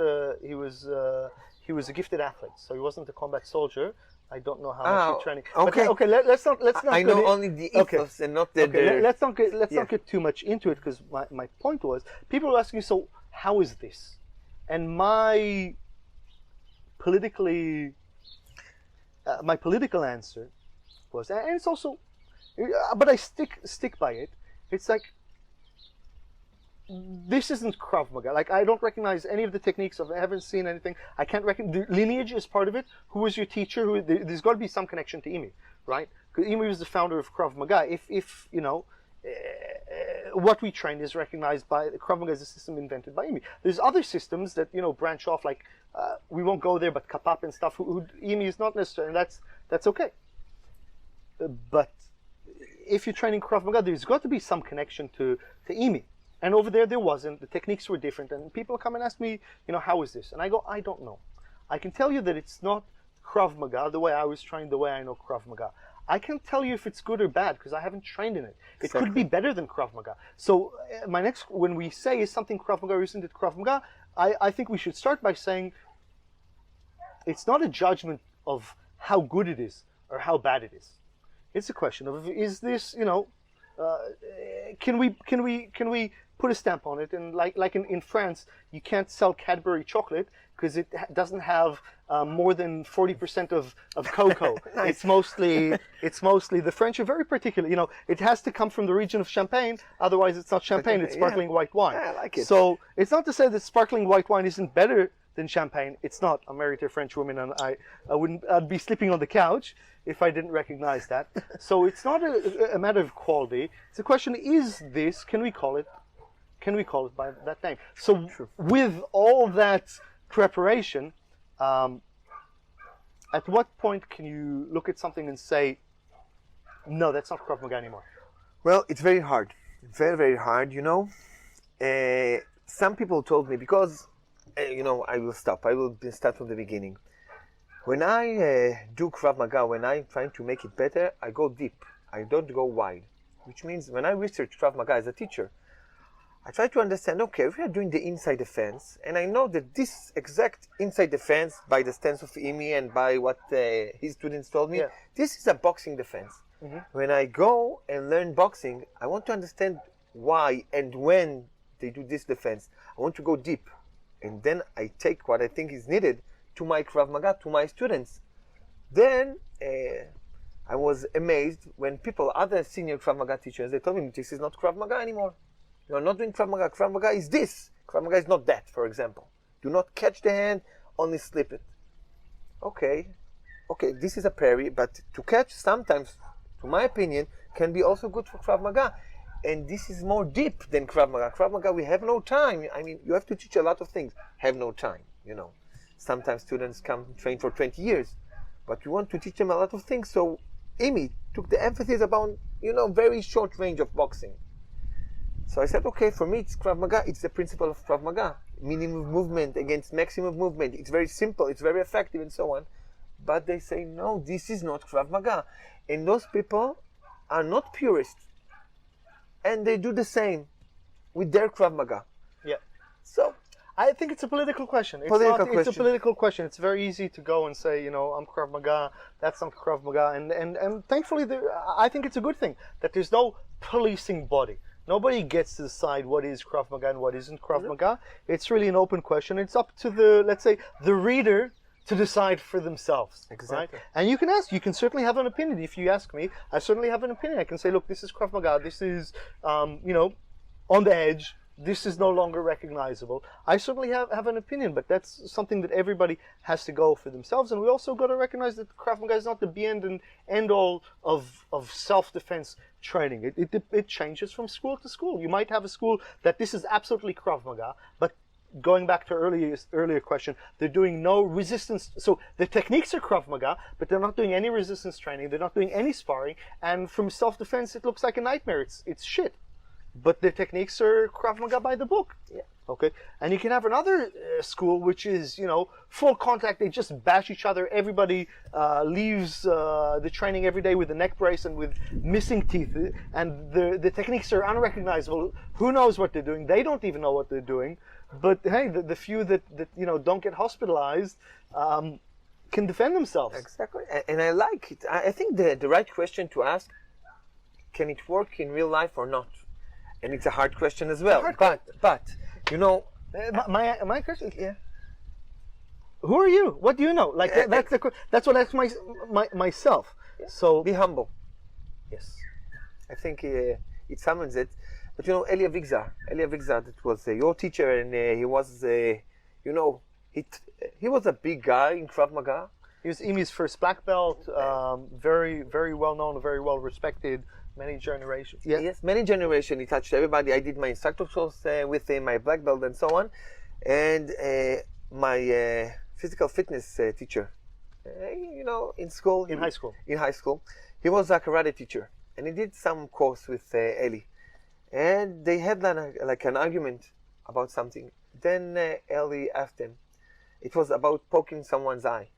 He was a gifted athlete, so he wasn't a combat soldier. I don't know how much he training. Okay, okay. Let's not. I know only the ethos and not the. Okay, let's not get too much into it, because my point was, people were asking me, so how is this? And my political answer was, and it's also, but I stick by it. It's like, this isn't Krav Maga. Like, I don't recognize any of the techniques. I haven't seen anything. I can't recognize. The lineage is part of it. Who was your teacher? There's got to be some connection to Imi, right? Because Imi was the founder of Krav Maga. If you know, what we train is recognized by Krav Maga as a system invented by Imi. There's other systems that, you know, branch off. Like, we won't go there, but Kapap and stuff. Who Imi is not necessary, and that's okay. But if you're training Krav Maga, there's got to be some connection to Imi. And over there wasn't. The techniques were different. And people come and ask me, you know, how is this? And I go, I don't know. I can tell you that it's not Krav Maga the way I was trained, the way I know Krav Maga. I can't tell you if it's good or bad, because I haven't trained in it. It could be better than Krav Maga. So when we say, is something Krav Maga or isn't it Krav Maga, I think we should start by saying, it's not a judgment of how good it is or how bad it is. It's a question of, is this, you know, can we put a stamp on it? And like in France, you can't sell Cadbury chocolate because it doesn't have more than 40% of cocoa. Nice. It's mostly the French are very particular. You know, it has to come from the region of Champagne. Otherwise, it's not champagne. It's sparkling white wine. Yeah, I like it. So it's not to say that sparkling white wine isn't better than champagne. It's not. I'm married to a French woman, and I'd be sleeping on the couch if I didn't recognize that. So it's not a matter of quality. It's a question: is this? Can we call it by that name? So with all that preparation, at what point can you look at something and say, no, that's not Krav Maga anymore? Well, it's very hard. Very, very hard, you know. Some people told me, because, you know, I will stop. I will start from the beginning. When I do Krav Maga, when I'm trying to make it better, I go deep. I don't go wide. Which means when I research Krav Maga as a teacher, I try to understand, okay, if we are doing the inside defense, and I know that this exact inside defense, by the stance of Imi and by what his students told me, this is a boxing defense. Mm-hmm. When I go and learn boxing, I want to understand why and when they do this defense. I want to go deep. And then I take what I think is needed to my Krav Maga, to my students. Then I was amazed when other senior Krav Maga teachers, they told me, this is not Krav Maga anymore. You are not doing Krav Maga. Krav Maga is this. Krav Maga is not that, for example. Do not catch the hand, only slip it. Okay, this is a parry, but to catch sometimes, to my opinion, can be also good for Krav Maga. And this is more deep than Krav Maga. Krav Maga, we have no time. I mean, you have to teach a lot of things. Have no time, you know. Sometimes students come train for 20 years, but you want to teach them a lot of things. So Imi took the emphasis about, you know, very short range of boxing. So I said, okay, for me, it's Krav Maga. It's the principle of Krav Maga. Minimum movement against maximum movement. It's very simple. It's very effective and so on. But they say, no, this is not Krav Maga. And those people are not purists. And they do the same with their Krav Maga. Yeah. So I think it's a political question. It's a political question. It's very easy to go and say, you know, I'm Krav Maga, that's not Krav Maga. And thankfully, I think it's a good thing that there's no policing body. Nobody gets to decide what is Krav Maga and what isn't Krav Maga. It's really an open question. It's up to let's say, the reader to decide for themselves. Exactly. Right? And you can certainly have an opinion. If you ask me, I certainly have an opinion. I can say, look, this is Krav Maga. This is, you know, on the edge. This is no longer recognizable. I certainly have an opinion, but that's something that everybody has to go for themselves. And we also got to recognize that Krav Maga is not the be end all of self-defense training. It changes from school to school. You might have a school that this is absolutely Krav Maga, but going back to earlier question, they're doing no resistance. So the techniques are Krav Maga, but they're not doing any resistance training. They're not doing any sparring. And from self-defense, it looks like a nightmare. It's shit. but the techniques are Krav Maga by the book. Yeah. Okay, and you can have another school which is, you know, full contact. They just bash each other. Everybody leaves the training every day with a neck brace and with missing teeth, and the techniques are unrecognizable. Who knows what they're doing? They don't even know what they're doing. But hey, the few that you know don't get hospitalized can defend themselves. Exactly, and I like it. I think the right question to ask: can it work in real life or not? And it's a hard question as well. But you know, My question, yeah. Who are you? What do you know? Like that's what I ask myself. So be humble. yes, I think it summons it. But you know, Elia Vigzar, that was your teacher, and he was, you know, he was a big guy in Krav Maga. he was Imi's first black belt. Very very well known, very well respected. Many generations. Yeah. Yes, many generations. He touched everybody. I did my instructor course with him, my black belt, and so on. And my physical fitness teacher, you know, in school. In high school. In high school. He was a karate teacher. And he did some course with Eli. And they had like an argument about something. Then Eli asked him. It was about poking someone's eye.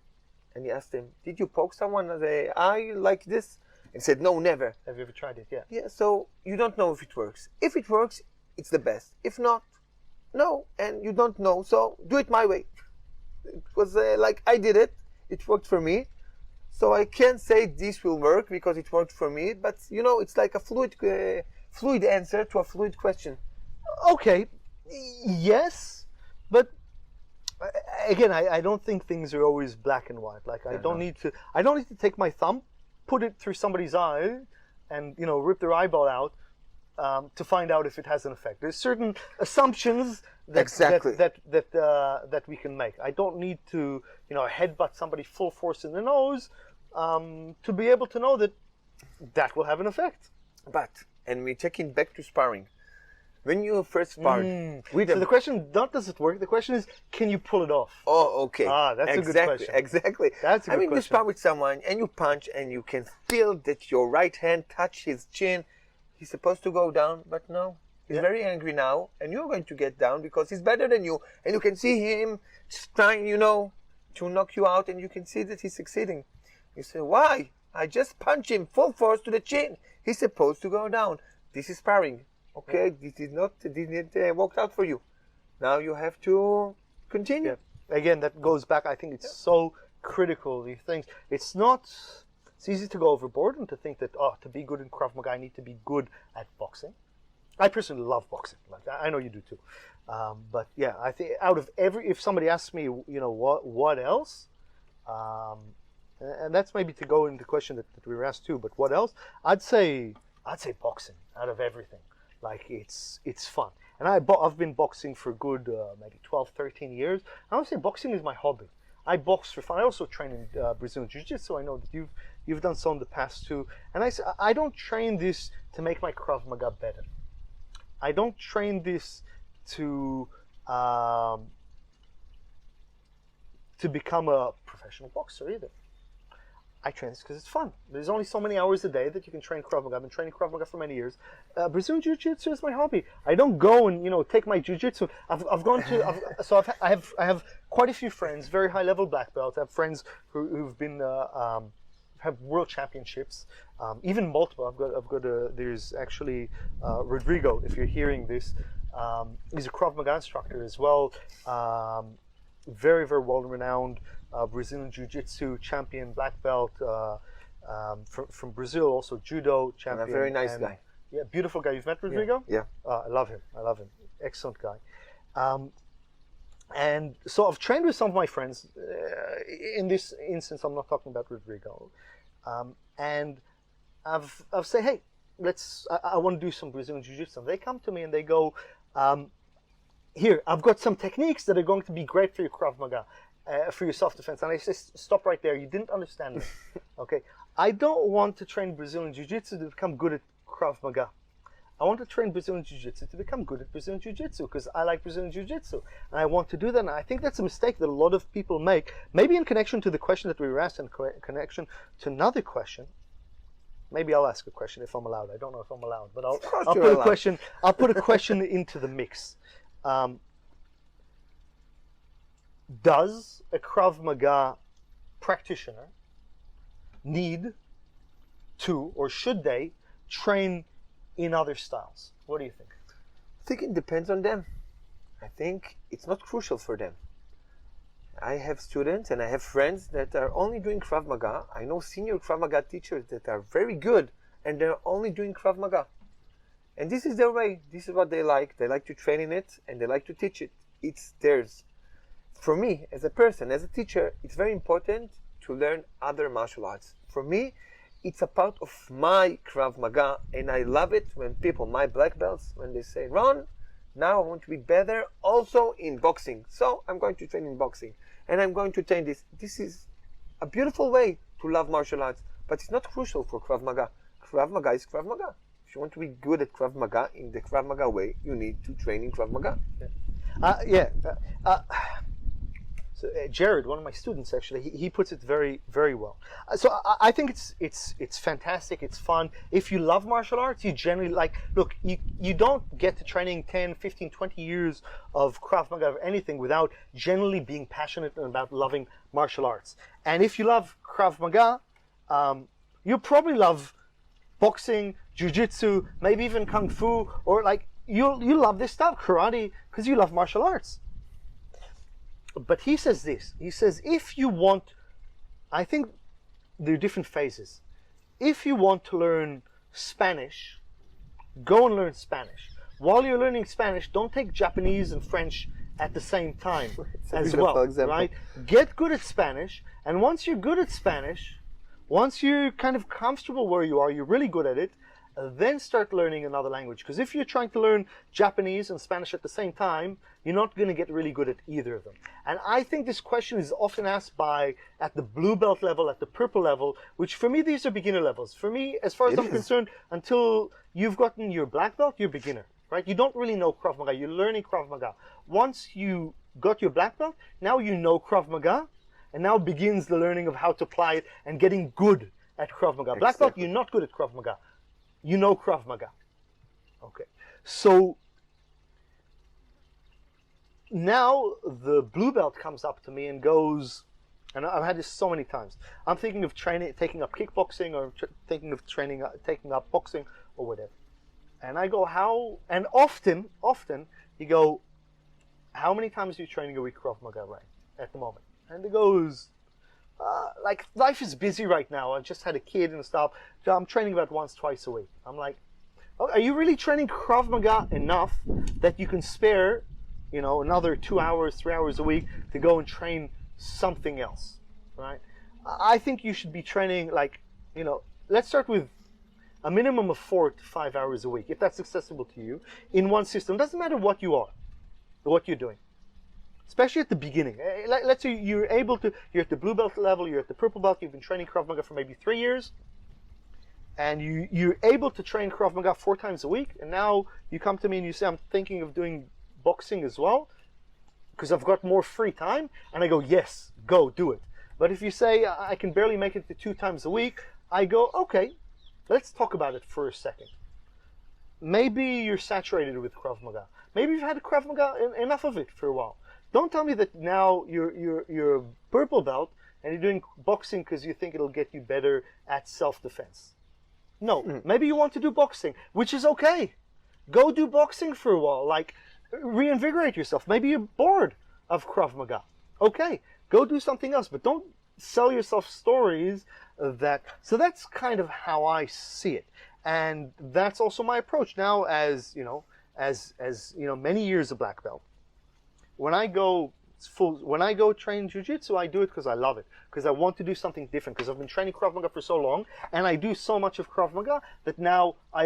And he asked him, did you poke someone's eye like this? And said, no, never. Have you ever tried it? Yeah. Yeah, so you don't know if it works. If it works, it's the best. If not, no. And you don't know, so do it my way. It was like I did it. It worked for me. So I can't say this will work because it worked for me. But, you know, it's like a fluid answer to a fluid question. Okay. Yes, but again, I don't think things are always black and white. Like I don't need to take my thumb, put it through somebody's eye, and you know rip their eyeball out to find out if it has an effect. There's certain assumptions that we can make. I don't need to headbutt somebody full force in the nose to be able to know that will have an effect. But and we're taking back to sparring. When you first sparred, so the question not does it work? The question is, can you pull it off? Oh, okay. That's a good question. Exactly. That's a good question. You spar with someone and you punch and you can feel that your right hand touch his chin. He's supposed to go down, but no. He's very angry now, and you're going to get down because he's better than you. And you can see him trying, to knock you out, and you can see that he's succeeding. You say, why? I just punched him full force to the chin. He's supposed to go down. This is sparring. Okay, this didn't work out for you. Now you have to continue. Yeah. Again, that goes back. I think it's so critical. These things. It's easy to go overboard and to think that to be good in Krav Maga, I need to be good at boxing. I personally love boxing. Like I know you do too. But yeah, I think out of if somebody asks me, what else, and that's maybe to go into the question that we were asked too. But what else? I'd say boxing out of everything. Like it's fun, and I've been boxing for good maybe 12, 13 years. I would say boxing is my hobby. I box for fun. I also train in Brazilian Jiu-Jitsu. I know that you've done so in the past too. And I don't train this to make my Krav Maga better. I don't train this to become a professional boxer either. I train this because it's fun. There's only so many hours a day that you can train Krav Maga. I've been training Krav Maga for many years. Brazilian Jiu-Jitsu is my hobby. I don't go and take my Jiu-Jitsu. I have quite a few friends, very high level black belts. I have friends who've been have world championships, even multiple. There's actually Rodrigo. If you're hearing this, he's a Krav Maga instructor as well. Very very well renowned. Brazilian Jiu-Jitsu champion, black belt from Brazil, also judo champion. And a very nice guy. Yeah, beautiful guy. You've met Rodrigo? Yeah. I love him. Excellent guy. And so I've trained with some of my friends. In this instance, I'm not talking about Rodrigo. And I've said, hey, I want to do some Brazilian Jiu-Jitsu. And they come to me and they go, here, I've got some techniques that are going to be great for your Krav Maga. For your self-defense, and I say, stop right there. You didn't understand me. Okay, I don't want to train Brazilian Jiu-Jitsu to become good at Krav Maga. I want to train Brazilian Jiu-Jitsu to become good at Brazilian Jiu-Jitsu because I like Brazilian Jiu-Jitsu, and I want to do that. And I think that's a mistake that a lot of people make. Maybe in connection to the question that we were asked, and connection to another question. maybe I'll ask a question if I'm allowed. I don't know if I'm allowed, but I'll you're put a allowed. question. I'll put a question into the mix. Does a Krav Maga practitioner need to, or should they, train in other styles? What do you think? I think it depends on them. I think it's not crucial for them. I have students and I have friends that are only doing Krav Maga. I know senior Krav Maga teachers that are very good and they're only doing Krav Maga. And this is their way. This is what they like. They like to train in it and they like to teach it. It's theirs. For me, as a person, as a teacher, it's very important to learn other martial arts. For me, it's a part of my Krav Maga, and I love it when people, my black belts, when they say, Ron, now I want to be better also in boxing. So I'm going to train in boxing, and I'm going to train this. This is a beautiful way to love martial arts, but it's not crucial for Krav Maga. Krav Maga is Krav Maga. If you want to be good at Krav Maga in the Krav Maga way, you need to train in Krav Maga. So Jared, one of my students, actually, he puts it very, very well. So I think it's fantastic. It's fun. If you love martial arts, you generally like. Look, you don't get to training 10, 15, 20 years of Krav Maga or anything without generally being passionate about loving martial arts. And if you love Krav Maga, you'll probably love boxing, jiu-jitsu, maybe even kung fu, or like you love this stuff, karate, because you love martial arts. But he says this. He says, if you want, I think there are different phases. If you want to learn Spanish, go and learn Spanish. While you're learning Spanish, don't take Japanese and French at the same time as well, right? Get good at Spanish, and once you're good at Spanish, once you're kind of comfortable where you are, you're really good at it, then start learning another language. Because if you're trying to learn Japanese and Spanish at the same time, you're not going to get really good at either of them. And I think this question is often asked at the blue belt level, at the purple level, which for me, these are beginner levels. For me, as far as I'm concerned, until you've gotten your black belt, you're beginner, right? You don't really know Krav Maga. You're learning Krav Maga. Once you got your black belt, now you know Krav Maga, and now begins the learning of how to apply it and getting good at Krav Maga. Black belt, you're not good at Krav Maga. You know Krav Maga. Okay. So now the blue belt comes up to me and goes, and I've had this so many times. I'm thinking of taking up kickboxing, or thinking of taking up boxing or whatever. And I go, how? And often you go, how many times are you training a week Krav Maga right at the moment? And it goes, like, life is busy right now. I just had a kid and stuff. So I'm training about once, twice a week. I'm like, oh, are you really training Krav Maga enough that you can spare, another 2 hours, 3 hours a week to go and train something else, right? I think you should be training, like, let's start with a minimum of 4 to 5 hours a week, if that's accessible to you, in one system. Doesn't matter what you are, or what you're doing. Especially at the beginning. Let's say you're at the blue belt level, you're at the purple belt, you've been training Krav Maga for maybe 3 years, and you're able to train Krav Maga 4 times a week, and now you come to me and you say, I'm thinking of doing boxing as well, because I've got more free time, and I go, yes, go, do it. But if you say, I can barely make it to 2 times a week, I go, okay, let's talk about it for a second. Maybe you're saturated with Krav Maga. Maybe you've had Krav Maga, enough of it for a while. Don't tell me that now you're a purple belt and you're doing boxing because you think it'll get you better at self-defense. No, maybe you want to do boxing, which is okay. Go do boxing for a while, like reinvigorate yourself. Maybe you're bored of Krav Maga. Okay, go do something else, but don't sell yourself stories that. So that's kind of how I see it, and that's also my approach now. As many years of black belt. When I go train jiu-jitsu, I do it because I love it, because I want to do something different, because I've been training Krav Maga for so long, and I do so much of Krav Maga that now I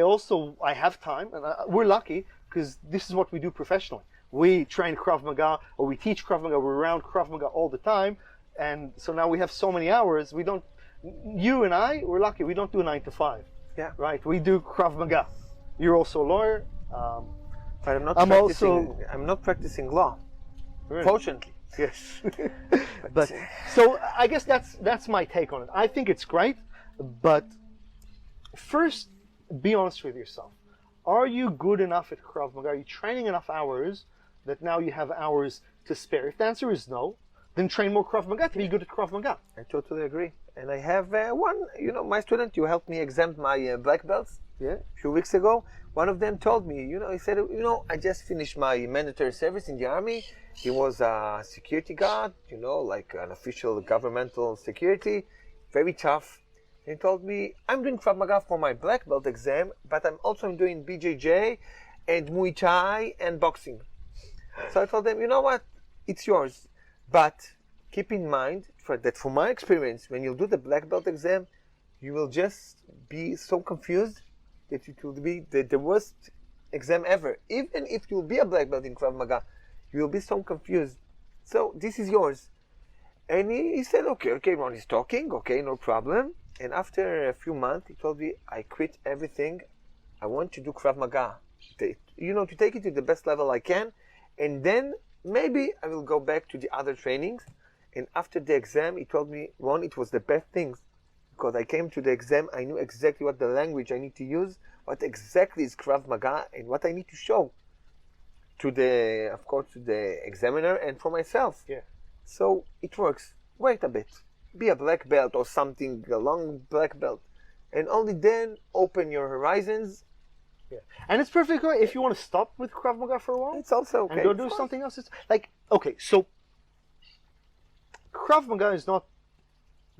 have time, and we're lucky because this is what we do professionally. We train Krav Maga, or we teach Krav Maga, we're around Krav Maga all the time, and so now we have so many hours. You and I, we're lucky. We don't do 9 to 5. Yeah. Right. We do Krav Maga. You're also a lawyer. But I'm not practicing law. Really? Fortunately. Yes. But so I guess that's my take on it. I think it's great, but first, be honest with yourself. Are you good enough at Krav Maga? Are you training enough hours that now you have hours to spare? If the answer is no, then train more Krav Maga to be good at Krav Maga. I totally agree. And I have my student, you helped me exempt my black belts a few weeks ago. One of them told me, he said, I just finished my mandatory service in the army. He was a security guard, like an official governmental security, very tough. And he told me, I'm doing Krav Maga for my black belt exam, but I'm also doing BJJ and Muay Thai and boxing. So I told them, you know what, it's yours. But keep in mind that from my experience, when you do the black belt exam, you will just be so confused that it will be the worst exam ever. Even if you'll be a black belt in Krav Maga, you will be so confused. So this is yours. And he said, okay, Ron is talking, okay, no problem. And after a few months, he told me, I quit everything. I want to do Krav Maga. To take it to the best level I can. And then maybe I will go back to the other trainings. And after the exam, he told me, Ron, it was the best things. Because I came to the exam, I knew exactly what the language I need to use, what exactly is Krav Maga, and what I need to show to the examiner and for myself. Yeah. So it works. Wait a bit. Be a black belt or something, a long black belt. And only then open your horizons. Yeah. And it's perfectly okay if you want to stop with Krav Maga for a while. It's also okay. And go do something else. It's like, okay, so Krav Maga is not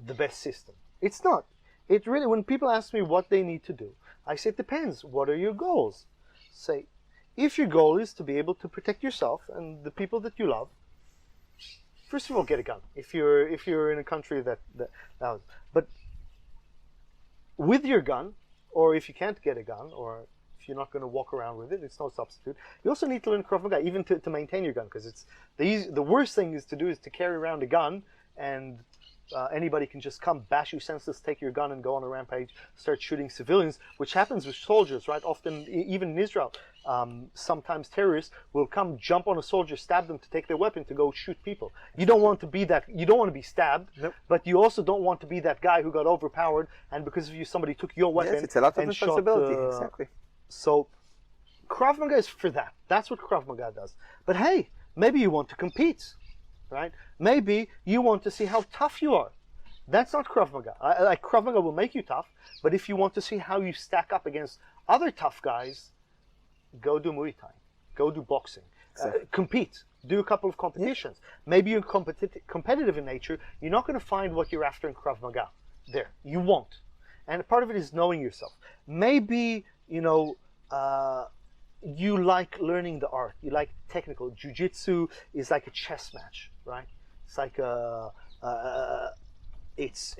the best system. It's not. It really, when people ask me what they need to do, I say it depends. What are your goals? Say, if your goal is to be able to protect yourself and the people that you love, first of all, get a gun. If you're in a country that but with your gun, or if you can't get a gun, or if you're not going to walk around with it, it's no substitute. You also need to learn Krav Maga, even to maintain your gun, because it's the worst thing is to carry around a gun and anybody can just come, bash you senseless, take your gun and go on a rampage, start shooting civilians, which happens with soldiers, right? Often, even in Israel, sometimes terrorists will come, jump on a soldier, stab them to take their weapon to go shoot people. You don't want to be that. You don't want to be stabbed, nope. But you also don't want to be that guy who got overpowered and because of you, somebody took your weapon. Yes, it's a lot of and responsibility. Shot, exactly. So, Krav Maga is for that. That's what Krav Maga does. But hey, maybe you want to compete, right? Maybe you want to see how tough you are. That's not Krav Maga. Like Krav Maga will make you tough, but if you want to see how you stack up against other tough guys, go do Muay Thai, go do boxing, Exactly. Compete, do a couple of competitions. Yeah. Maybe you're competitive in nature. You're not going to find what you're after in Krav Maga. There, you won't. And part of it is knowing yourself. Maybe you like learning the art. You like technical. Jiu-jitsu is like a chess match, right? It's like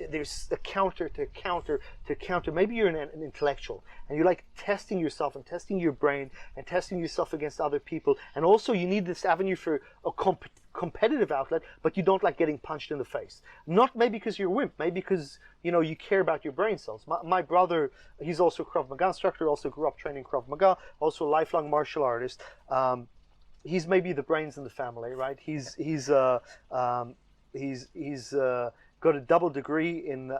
there's a counter to counter to counter. Maybe you're an intellectual and you like testing yourself and testing your brain and testing yourself against other people. And also you need this avenue for a competitive outlet, but you don't like getting punched in the face. Not maybe because you're a wimp, maybe because you care about your brain cells. My brother, he's also a Krav Maga instructor, also grew up training Krav Maga, also a lifelong martial artist. He's maybe the brains in the family, right? He's got a double degree in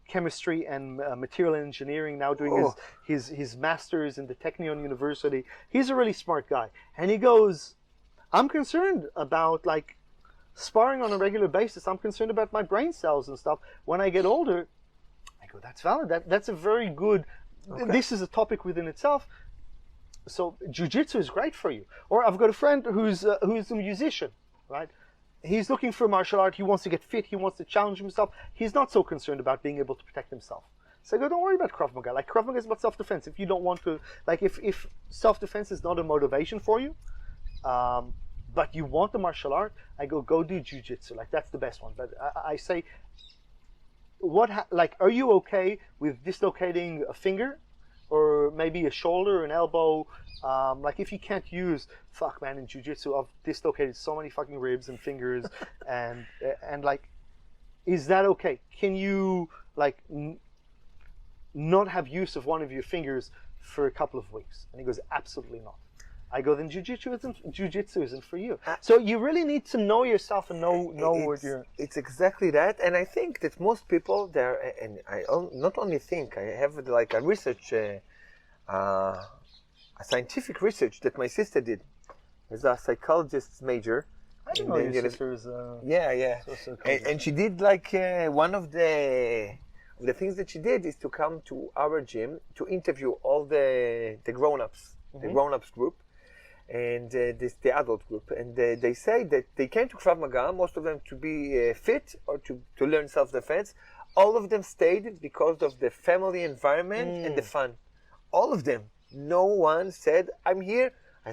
chemistry and material engineering, now doing his master's in the Technion University. He's a really smart guy. And he goes, I'm concerned about like sparring on a regular basis. I'm concerned about my brain cells and stuff. When I get older, I go, that's valid. That's a very good, this is a topic within itself. So jiu-jitsu is great for you. Or I've got a friend who's a musician, right? He's looking for martial art. He wants to get fit. He wants to challenge himself. He's not so concerned about being able to protect himself. So I go, don't worry about Krav Maga. Like Krav Maga is about self-defense. If you don't want to, like if self-defense is not a motivation for you, but you want the martial art, I go do jiu-jitsu. Like that's the best one. But I say, are you okay with dislocating a finger? Or maybe a shoulder or an elbow. Like if you can't use, in jiu-jitsu I've dislocated so many fucking ribs and fingers and like, is that okay? Can you like not have use of one of your fingers for a couple of weeks? And he goes, absolutely not. I go, then jiu-jitsu isn't for you. So you really need to know yourself and know what you're... It's exactly that, and I think that most people there, and not only think, I have like a research, a scientific research that my sister did. As a psychologist's major. I didn't know your sister is yeah. And she did like one of the things that she did is to come to our gym to interview all the grown-ups, the grown-ups group, and the adult group. And they say that they came to Krav Maga, most of them to be fit or to learn self-defense. All of them stayed because of the family environment and the fun. All of them. No one said, I'm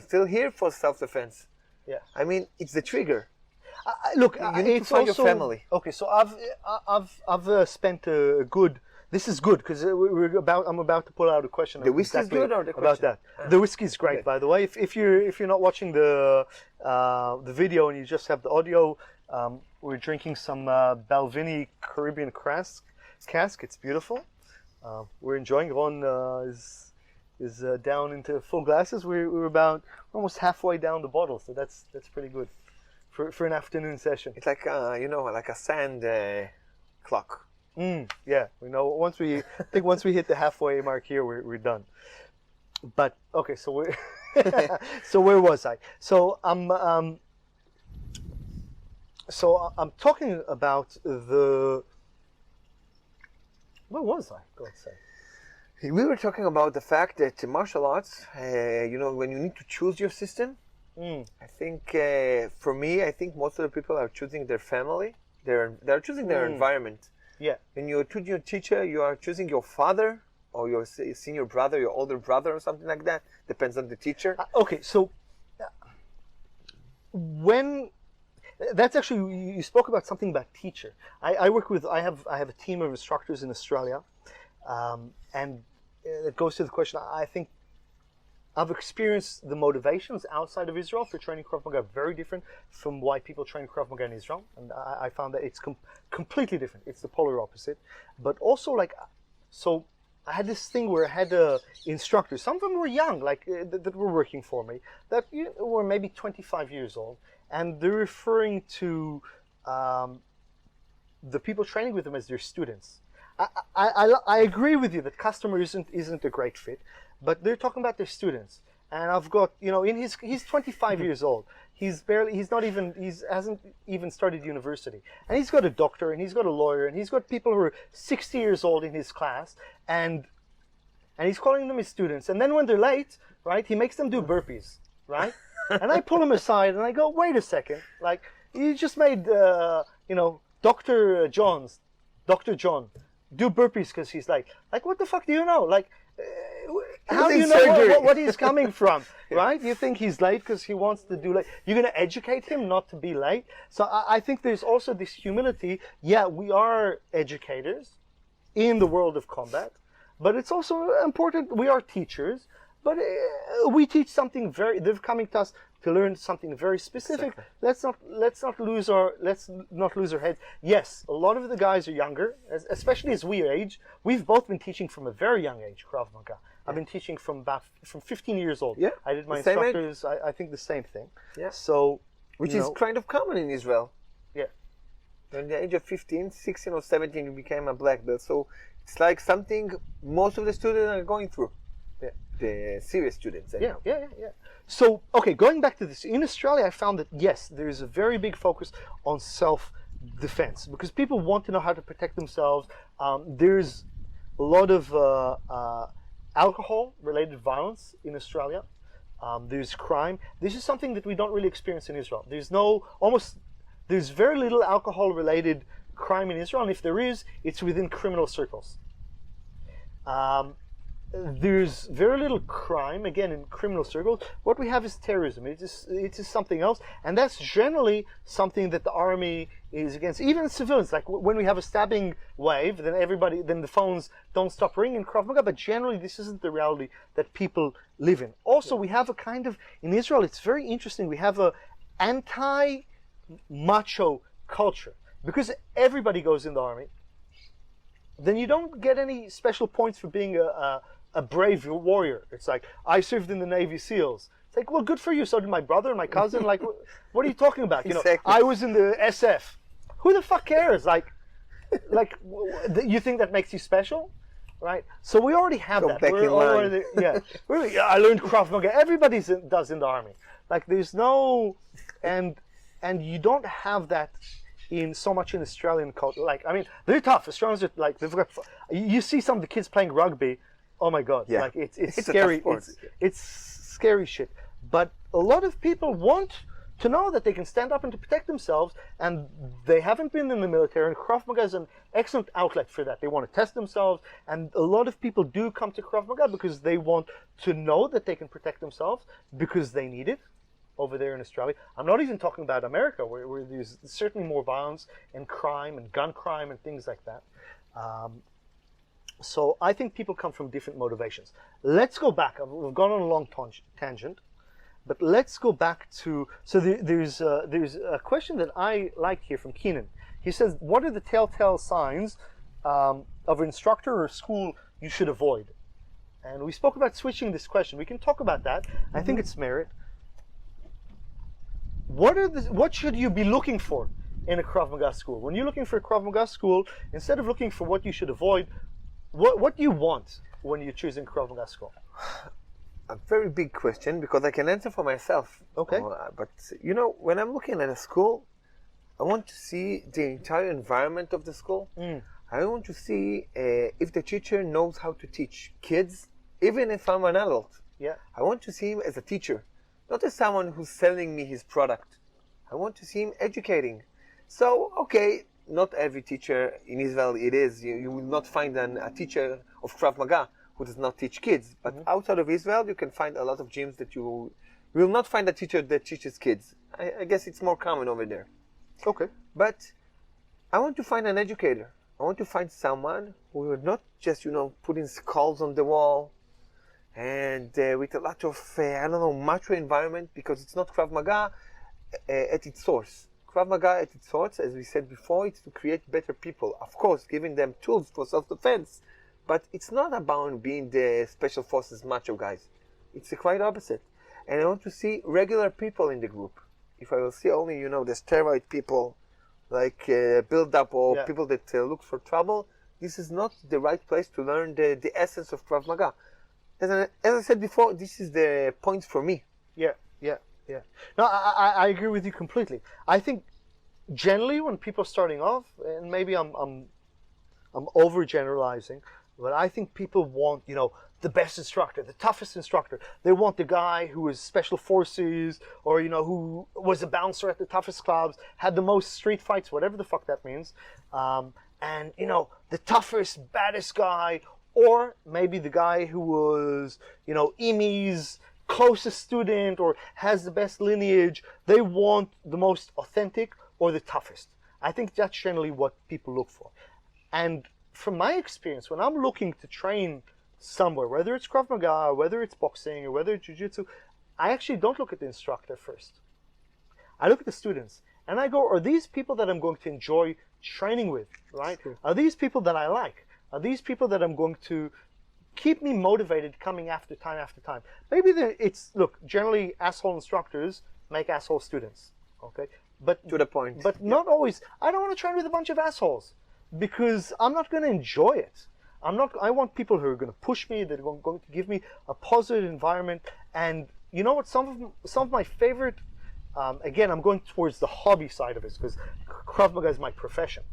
still here for self-defense. Yeah. I mean, it's the trigger. Look, you need to find your family. Okay, so I've spent a good. This is good because I'm about to pull out a question. The whiskey is good, or the about that? The whiskey is great, by the way. If you're not watching the video and you just have the audio, we're drinking some Balvenie Caribbean cask. It's beautiful. We're enjoying. Ron is down into full glasses. We're almost halfway down the bottle, so that's pretty good for an afternoon session. It's like like a sand clock. Yeah, we know once we hit the halfway mark here, we're done. But okay, so we're so where was I? So I'm talking about the. Where was I? God's sake. We were talking about the fact that martial arts, when you need to choose your system, I think for me, I think most of the people are choosing their family. They're choosing their environment. Yeah. When you choose your teacher, you are choosing your father or your senior brother, your older brother, or something like that. Depends on the teacher. Okay, so when that's actually you spoke about something about teacher. I work with. I have a team of instructors in Australia. And it goes to the question, I think I've experienced the motivations outside of Israel for training Krav Maga very different from why people train Krav Maga in Israel. And I found that it's completely different. It's the polar opposite. But also, so I had this thing where I had instructors. Some of them were young, that were working for me, that were maybe 25 years old. And they're referring to the people training with them as their students. I agree with you that customer isn't a great fit, but they're talking about their students. And I've got, he's 25 years old. He hasn't even started university. And he's got a doctor, and he's got a lawyer, and he's got people who are 60 years old in his class, and he's calling them his students. And then when they're late, right, he makes them do burpees, right? And I pull him aside and I go, wait a second, you just made, Dr. John, do burpees because he's like what the fuck do you know? How do you know what he's coming from, right? You think he's late because he wants to do late. You're going to educate him not to be late. So I think there's also this humility. Yeah, we are educators in the world of combat, but it's also important. We are teachers, but we teach something they're coming to us to learn something very specific. Exactly. Let's not lose our head. Yes, a lot of the guys are younger, especially as we age. We've both been teaching from a very young age, Krav Maga. I've been teaching from 15 years old. Yeah. I did my instructors. I think the same thing. Yeah. So, which is kind of common in Israel. Yeah. At the age of 15, 16 or 17, you became a black belt. So it's like something most of the students are going through. Yeah. The serious students. Yeah. So, okay, going back to this, in Australia, I found that, yes, there is a very big focus on self-defense because people want to know how to protect themselves. There's a lot of alcohol-related violence in Australia. There's crime. This is something that we don't really experience in Israel. There's very little alcohol-related crime in Israel, and if there is, it's within criminal circles. There's very little crime, again, in criminal circles. What we have is terrorism. It is something else. And that's generally something that the army is against. Even civilians, like when we have a stabbing wave, then the phones don't stop ringing in Krav Maga, but generally this isn't the reality that people live in. Also, we have in Israel, it's very interesting, we have a anti-macho culture. Because everybody goes in the army, then you don't get any special points for being a brave warrior. It's like, I served in the Navy SEALs. It's like, well, good for you. So did my brother and my cousin. Like, what are you talking about? You know, Exactly. I was in the SF. Who the fuck cares? Like, you think that makes you special, right? So we already have Go that. back in line. Already, really. I learned Krav Maga. Everybody does in the army. Like, there's no, and you don't have that in so much in Australian culture. Like, I mean, they're tough. Australians are like, they've got. You see some of the kids playing rugby. Oh my god! Yeah. Like, it's It's a scary. tough sport. It's scary shit. But a lot of people want to know that they can stand up and to protect themselves, and they haven't been in the military, and Krav Maga is an excellent outlet for that. They want to test themselves, and a lot of people do come to Krav Maga because they want to know that they can protect themselves, because they need it over there in Australia. I'm not even talking about America, where there's certainly more violence and crime and gun crime and things like that. So I think people come from different motivations. Let's go back. We've gone on a long tangent. But let's go back to, so there's a question that I like here from Keenan. He says, what are the telltale signs of an instructor or a school you should avoid? And we spoke about switching this question. We can talk about that. I think it's merit. What should you be looking for in a Krav Maga school? When you're looking for a Krav Maga school, instead of looking for what you should avoid, what do you want when you're choosing Krav Maga school? A very big question, because I can answer for myself. Okay. But you know, when I'm looking at a school, I want to see the entire environment of the school. I want to see if the teacher knows how to teach kids, even if I'm an adult. Yeah. I want to see him as a teacher, not as someone who's selling me his product. I want to see him educating. So, okay, not every teacher in Israel it is. You will not find a teacher of Krav Maga who does not teach kids. But outside of Israel, you can find a lot of gyms that you will not find a teacher that teaches kids. I guess it's more common over there. Okay. But I want to find an educator. I want to find someone who will not just, putting skulls on the wall and with a lot of, macho environment, because it's not Krav Maga at its source. Krav Maga at its source, as we said before, it's to create better people. Of course, giving them tools for self-defense. But it's not about being the special forces macho guys. It's the quite opposite. And I want to see regular people in the group. If I will see only, the steroid people, like build-up or people that look for trouble, this is not the right place to learn the essence of Krav Maga. As I said before, this is the point for me. Yeah. No, I agree with you completely. I think generally when people are starting off, and maybe I'm overgeneralizing, but I think people want, the best instructor, the toughest instructor. They want the guy who was special forces, or, who was a bouncer at the toughest clubs, had the most street fights, whatever the fuck that means. And, the toughest, baddest guy, or maybe the guy who was, Imi's closest student or has the best lineage. They want the most authentic or the toughest. I think that's generally what people look for. And from my experience, when I'm looking to train somewhere, whether it's Krav Maga, whether it's boxing, or whether it's Jiu-Jitsu, I actually don't look at the instructor first. I look at the students, and I go, are these people that I'm going to enjoy training with, right? Sure. Are these people that I like? Are these people that I'm going to keep me motivated coming after time? Maybe generally asshole instructors make asshole students, okay? But to the point. But not always. I don't want to train with a bunch of assholes, because I'm not going to enjoy it. I want people who are going to push me, that are going to give me a positive environment. And you know what? Some of my favorite, again, I'm going towards the hobby side of it, because Krav Maga is my profession.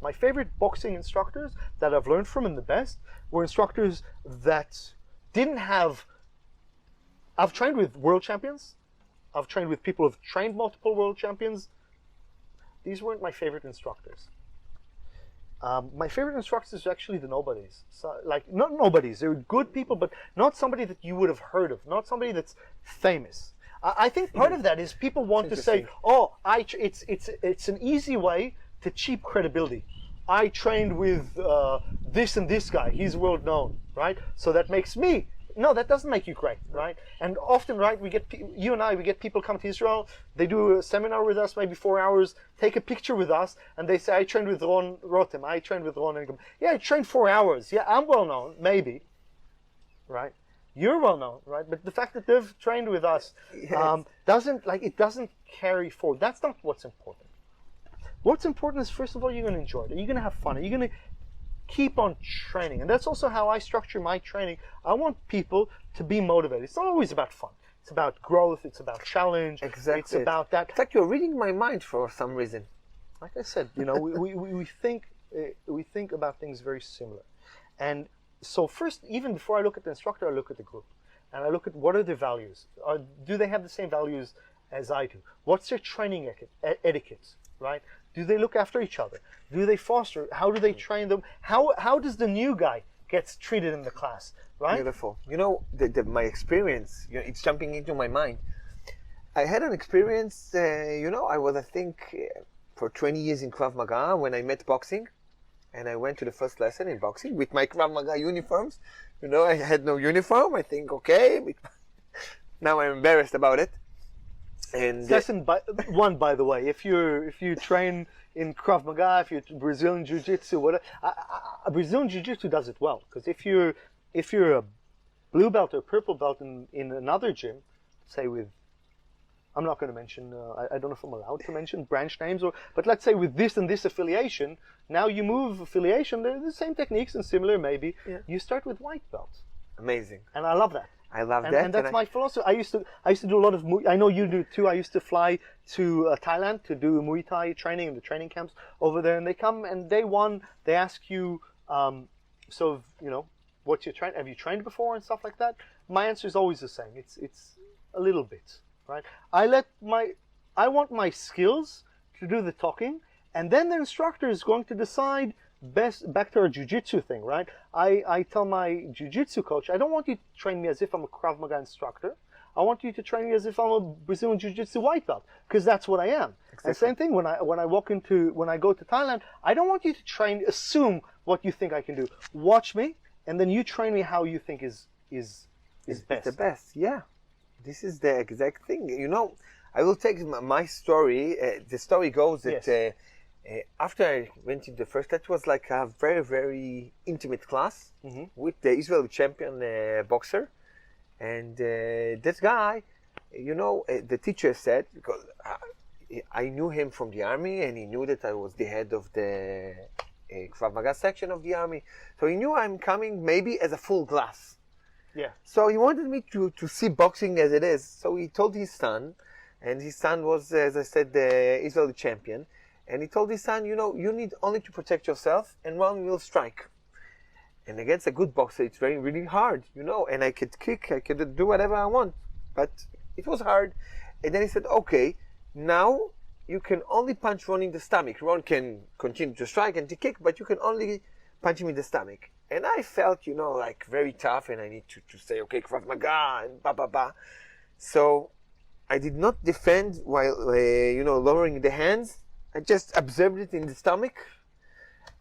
My favorite boxing instructors that I've learned from, and the best, were instructors that didn't have. I've trained with world champions. I've trained with people who've trained multiple world champions. These weren't my favorite instructors. My favorite instructors are actually the nobodies. So, not nobodies. They're good people, but not somebody that you would have heard of. Not somebody that's famous. I think part of that is people want to say, "Oh, it's an easy way to cheap credibility. I trained with this and this guy. He's world known, right? So that makes me." No, that doesn't make you great, right? And often, right, we get people come to Israel, they do a seminar with us, maybe 4 hours, take a picture with us, and they say, I trained with Rotem, I trained with Ron. Yeah, I trained 4 hours. Yeah, I'm well known, maybe, right? You're well known, right? But the fact that they've trained with us doesn't carry forward. That's not what's important. What's important is, first of all, you're going to enjoy it. Are you going to have fun? Are you going to keep on training? And that's also how I structure my training. I want people to be motivated. It's not always about fun. It's about growth. It's about challenge. Exactly. It's about that. In fact, you're reading my mind for some reason. Like I said, we think about things very similar. And so first, even before I look at the instructor, I look at the group. And I look at what are their values. Do they have the same values as I do? What's their training etiquette, right? Do they look after each other? Do they foster? How do they train them? How does the new guy gets treated in the class, right? Beautiful. My experience, it's jumping into my mind. I had an experience, I was, I think, for 20 years in Krav Maga when I met boxing. And I went to the first lesson in boxing with my Krav Maga uniforms. I had no uniform. I think, okay. Now I'm embarrassed about it. And lesson one, by the way, if you train in Krav Maga, if you're Brazilian Jiu-Jitsu, whatever, Brazilian Jiu-Jitsu does it well. Because if you're a blue belt or purple belt in another gym, say with, I'm not going to mention, I don't know if I'm allowed to mention branch names, but let's say with this and this affiliation, now you move affiliation, they're the same techniques and similar maybe. Yeah. You start with white belts. Amazing. And I love that. I love that. And that's my philosophy. I used to do a lot of, I know you do too, I used to fly to Thailand to do Muay Thai training in the training camps over there, and they come and day one, they ask you, what's your train? Have you trained before and stuff like that? My answer is always the same. It's a little bit. Right? I want my skills to do the talking, and then the instructor is going to decide best. Back to our jiu-jitsu thing, right? I tell my jiu-jitsu coach, I don't want you to train me as if I'm a Krav Maga instructor. I want you to train me as if I'm a Brazilian jiu-jitsu white belt, because that's what I am. Exactly. And same thing when I go to Thailand, I don't want you to assume what you think I can do. Watch me, and then you train me how you think is best. The best, yeah. This is the exact thing. I will take my story. The story goes that after I went into the first, that was like a very, very intimate class with the Israeli champion boxer. And this guy, the teacher said, because I knew him from the army, and he knew that I was the head of the Krav Maga section of the army. So he knew I'm coming maybe as a full class. Yeah. So he wanted me to see boxing as it is. So he told his son, and his son was, as I said, the Israeli champion. And he told his son, you need only to protect yourself, and one will strike. And against a good boxer, it's very, really hard, and I could kick, I could do whatever I want. But it was hard. And then he said, okay, now you can only punch Ron in the stomach. Ron can continue to strike and to kick, but you can only punch him in the stomach. And I felt, like very tough, and I need to say, okay, Krav Maga, and ba. So I did not defend while, lowering the hands. I just observed it in the stomach.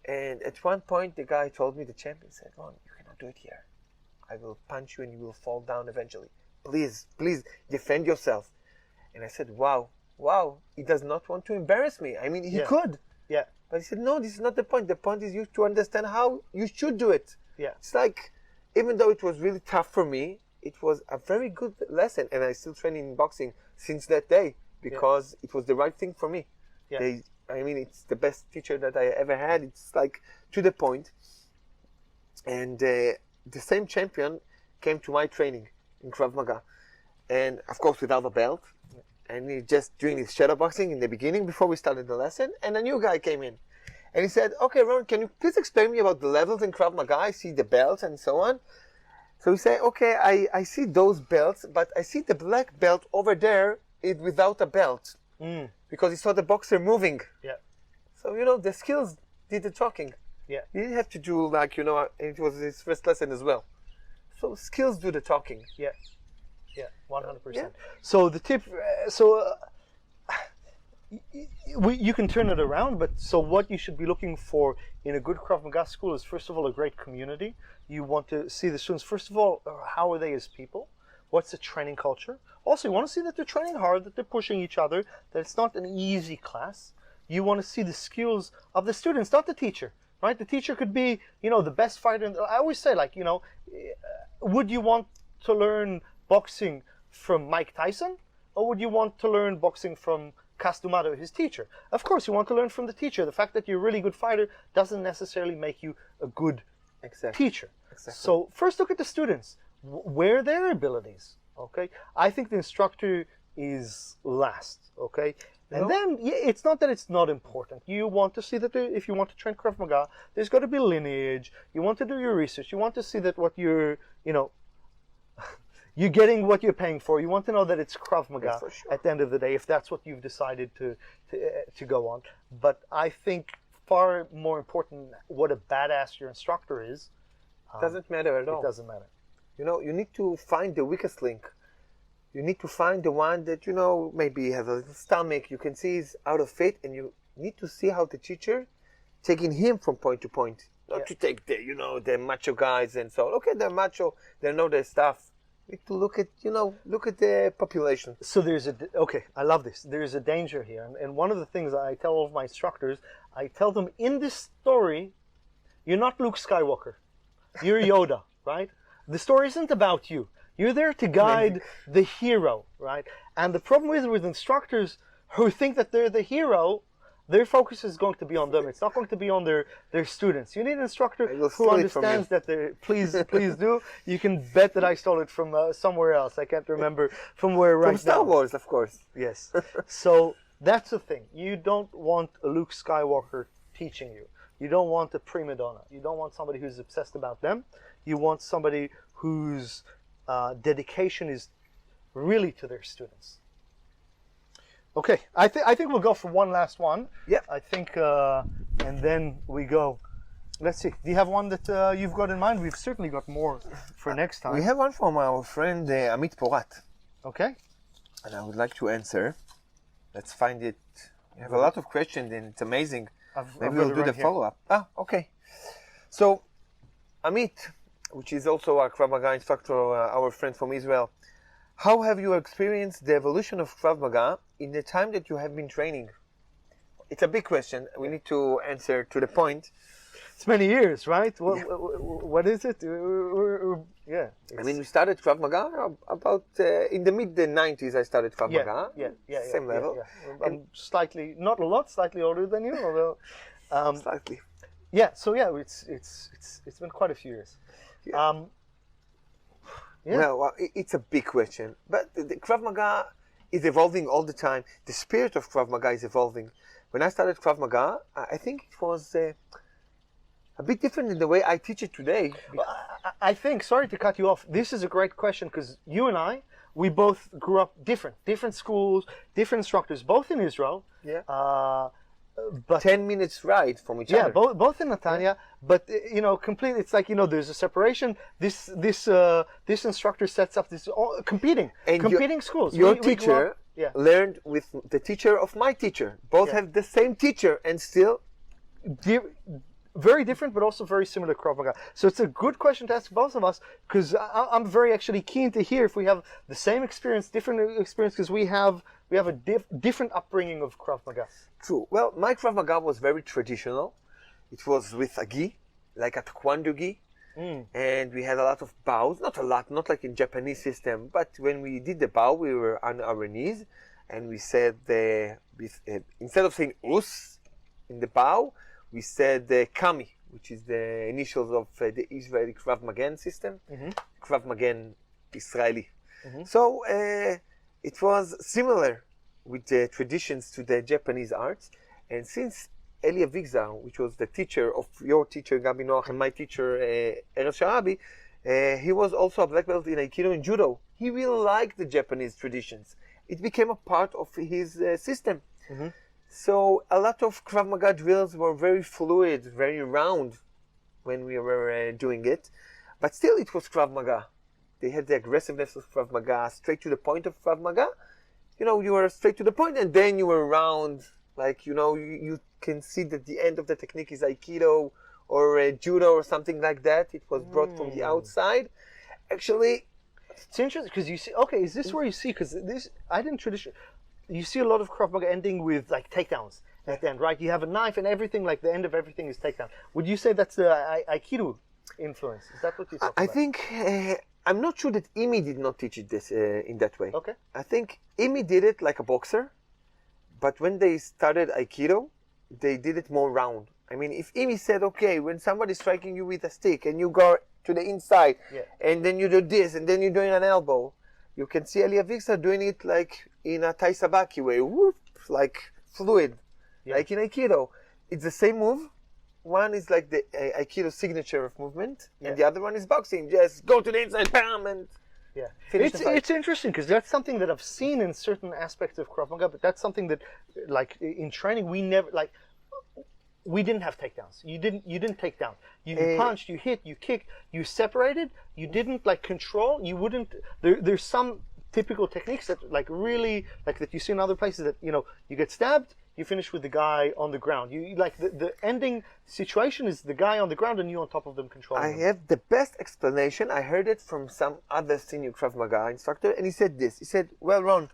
And at one point, the guy told me, the champion said, Ron, you cannot do it here. I will punch you and you will fall down eventually. Please defend yourself. And I said, wow, he does not want to embarrass me. I mean, he could. Yeah. But he said, no, this is not the point. The point is you to understand how you should do it. Yeah. It's like, even though it was really tough for me, it was a very good lesson. And I still train in boxing since that day because it was the right thing for me. Yeah. It's the best teacher that I ever had. It's like to the point. And the same champion came to my training in Krav Maga. And of course, without a belt. And he just doing his shadow boxing in the beginning before we started the lesson, and a new guy came in. And he said, okay, Ron, can you please explain me about the levels in Krav Maga? I see the belts and so on. So he said, okay, I see those belts, but I see the black belt over there is without a belt. Because he saw the boxer moving. Yeah. So, the skills did the talking. Yeah. He didn't have to do it was his first lesson as well. So skills do the talking. Yeah. Yeah, 100%. Yeah. So the tip, you can turn it around, but so what you should be looking for in a good Krav Maga school is, first of all, a great community. You want to see the students, first of all, how are they as people? What's the training culture? Also, you want to see that they're training hard, that they're pushing each other, that it's not an easy class. You want to see the skills of the students, not the teacher, right? The teacher could be, the best fighter. I always say, would you want to learn boxing from Mike Tyson, or would you want to learn boxing from Castumado, his teacher? Of course, you want to learn from the teacher. The fact that you're a really good fighter doesn't necessarily make you a good teacher. Exactly. So first look at the students. Where are their abilities? Okay, I think the instructor is last. Okay, and then it's not that it's not important. You want to see that if you want to train Krav Maga, there's got to be lineage. You want to do your research. You want to see that what you're getting what you're paying for. You want to know that it's Krav Maga at the end of the day, if that's what you've decided to go on. But I think far more important what a badass your instructor is. Doesn't matter at all. It doesn't matter. You need to find the weakest link. You need to find the one that, maybe has a little stomach, you can see he's out of fit, and you need to see how the teacher taking him from point to point. Not to take the macho guys and so, okay, they're macho, they know their stuff. You need to look at the population. So I love this. There's a danger here. And one of the things I tell all of my instructors, I tell them, in this story, you're not Luke Skywalker. You're Yoda, right? The story isn't about you. You're there to guide the hero, right? And the problem with instructors who think that they're the hero, their focus is going to be on them. It's not going to be on their students. You need an instructor who understands that they're... Please do. You can bet that I stole it from somewhere else. I can't remember from where right now. From Star Wars, of course. Yes. So that's the thing. You don't want a Luke Skywalker teaching you. You don't want a prima donna. You don't want somebody who's obsessed about them. You want somebody whose dedication is really to their students. Okay, I think we'll go for one last one. Yeah. I think, and then we go. Let's see. Do you have one that you've got in mind? We've certainly got more for next time. We have one from our friend Amit Porat. Okay. And I would like to answer. Let's find it. We have a lot of questions and it's amazing. Maybe we'll do the follow-up. Okay. So, Amit, which is also a Krav Maga instructor, our friend from Israel. How have you experienced the evolution of Krav Maga in the time that you have been training? It's a big question. We need to answer to the point. It's many years, right? What is it? Yeah. We started Krav Maga about in the mid-90s. I started Krav Maga. Same level. Yeah. I'm slightly, not a lot, slightly older than you, although slightly. Yeah. So yeah, it's been quite a few years. Yeah. Well, it's a big question, but the Krav Maga is evolving all the time. The spirit of Krav Maga is evolving. When I started Krav Maga, I think it was a bit different in the way I teach it today. I think, sorry to cut you off, this is a great question because you and I, we both grew up different schools, different instructors, both in Israel. Yeah. But 10 minutes ride from each other. Yeah, both in Netanya, but completely. It's like there's a separation. This instructor sets up this competing schools. Your teacher learned with the teacher of my teacher. Both have the same teacher and still very different, but also very similar to Krav Maga. So it's a good question to ask both of us because I'm very actually keen to hear if we have the same experience, different experience, because we have a different upbringing of Krav Maga. True. Well, my Krav Maga was very traditional. It was with a gi, like a taekwondo gi. And we had a lot of bows. Not a lot, not like in Japanese system, but when we did the bow, we were on our knees and we said, instead of saying us in the bow, we said Kami, which is the initials of the Israeli Krav Maga system, Krav Maga Israeli. So it was similar with the traditions to the Japanese arts. And since Eli Avigzar, which was the teacher of your teacher, Gabi Noach, and my teacher, Erez Sharabi, he was also a black belt in Aikido and Judo. He really liked the Japanese traditions. It became a part of his system. So a lot of Krav Maga drills were very fluid, very round when we were doing it. But still it was Krav Maga. They had the aggressiveness of Krav Maga, straight to the point of Krav Maga. You were straight to the point and then you were round. Like, you can see that the end of the technique is Aikido or Judo or something like that. It was brought from the outside. Actually, it's interesting because you see, is this where you see, because this, I didn't traditionally, you see a lot of Krav Maga ending with like takedowns at the end, right? You have a knife and everything, like the end of everything is takedown. Would you say that's the Aikido influence? Is that what you're talking about? I think I'm not sure that Imi did not teach it this in that way. Okay. I think Imi did it like a boxer, but when they started Aikido, they did it more round. I mean, if Imi said, okay, when somebody's striking you with a stick and you go to the inside, and then you do this, and then you're doing an elbow, you can see Elia Vixar doing it like in a Tai Sabaki way, whoop, like fluid, like in Aikido. It's the same move. One is like the Aikido signature of movement, and the other one is boxing. Just go to the inside, bam, and finish the fight. It's interesting because that's something that I've seen in certain aspects of Krav Maga, but that's something that, like in training, we never we didn't have takedowns. You didn't take down. You punched, you hit, you kicked, you separated. You didn't like control. You wouldn't. There's some typical techniques that like really like that you see in other places that you get stabbed. You finish with the guy on the ground. You like the ending situation is the guy on the ground and you on top of them controlling I him. have the best explanation. I heard it from some other senior Krav Maga instructor, and he said this. He said, well, Ron,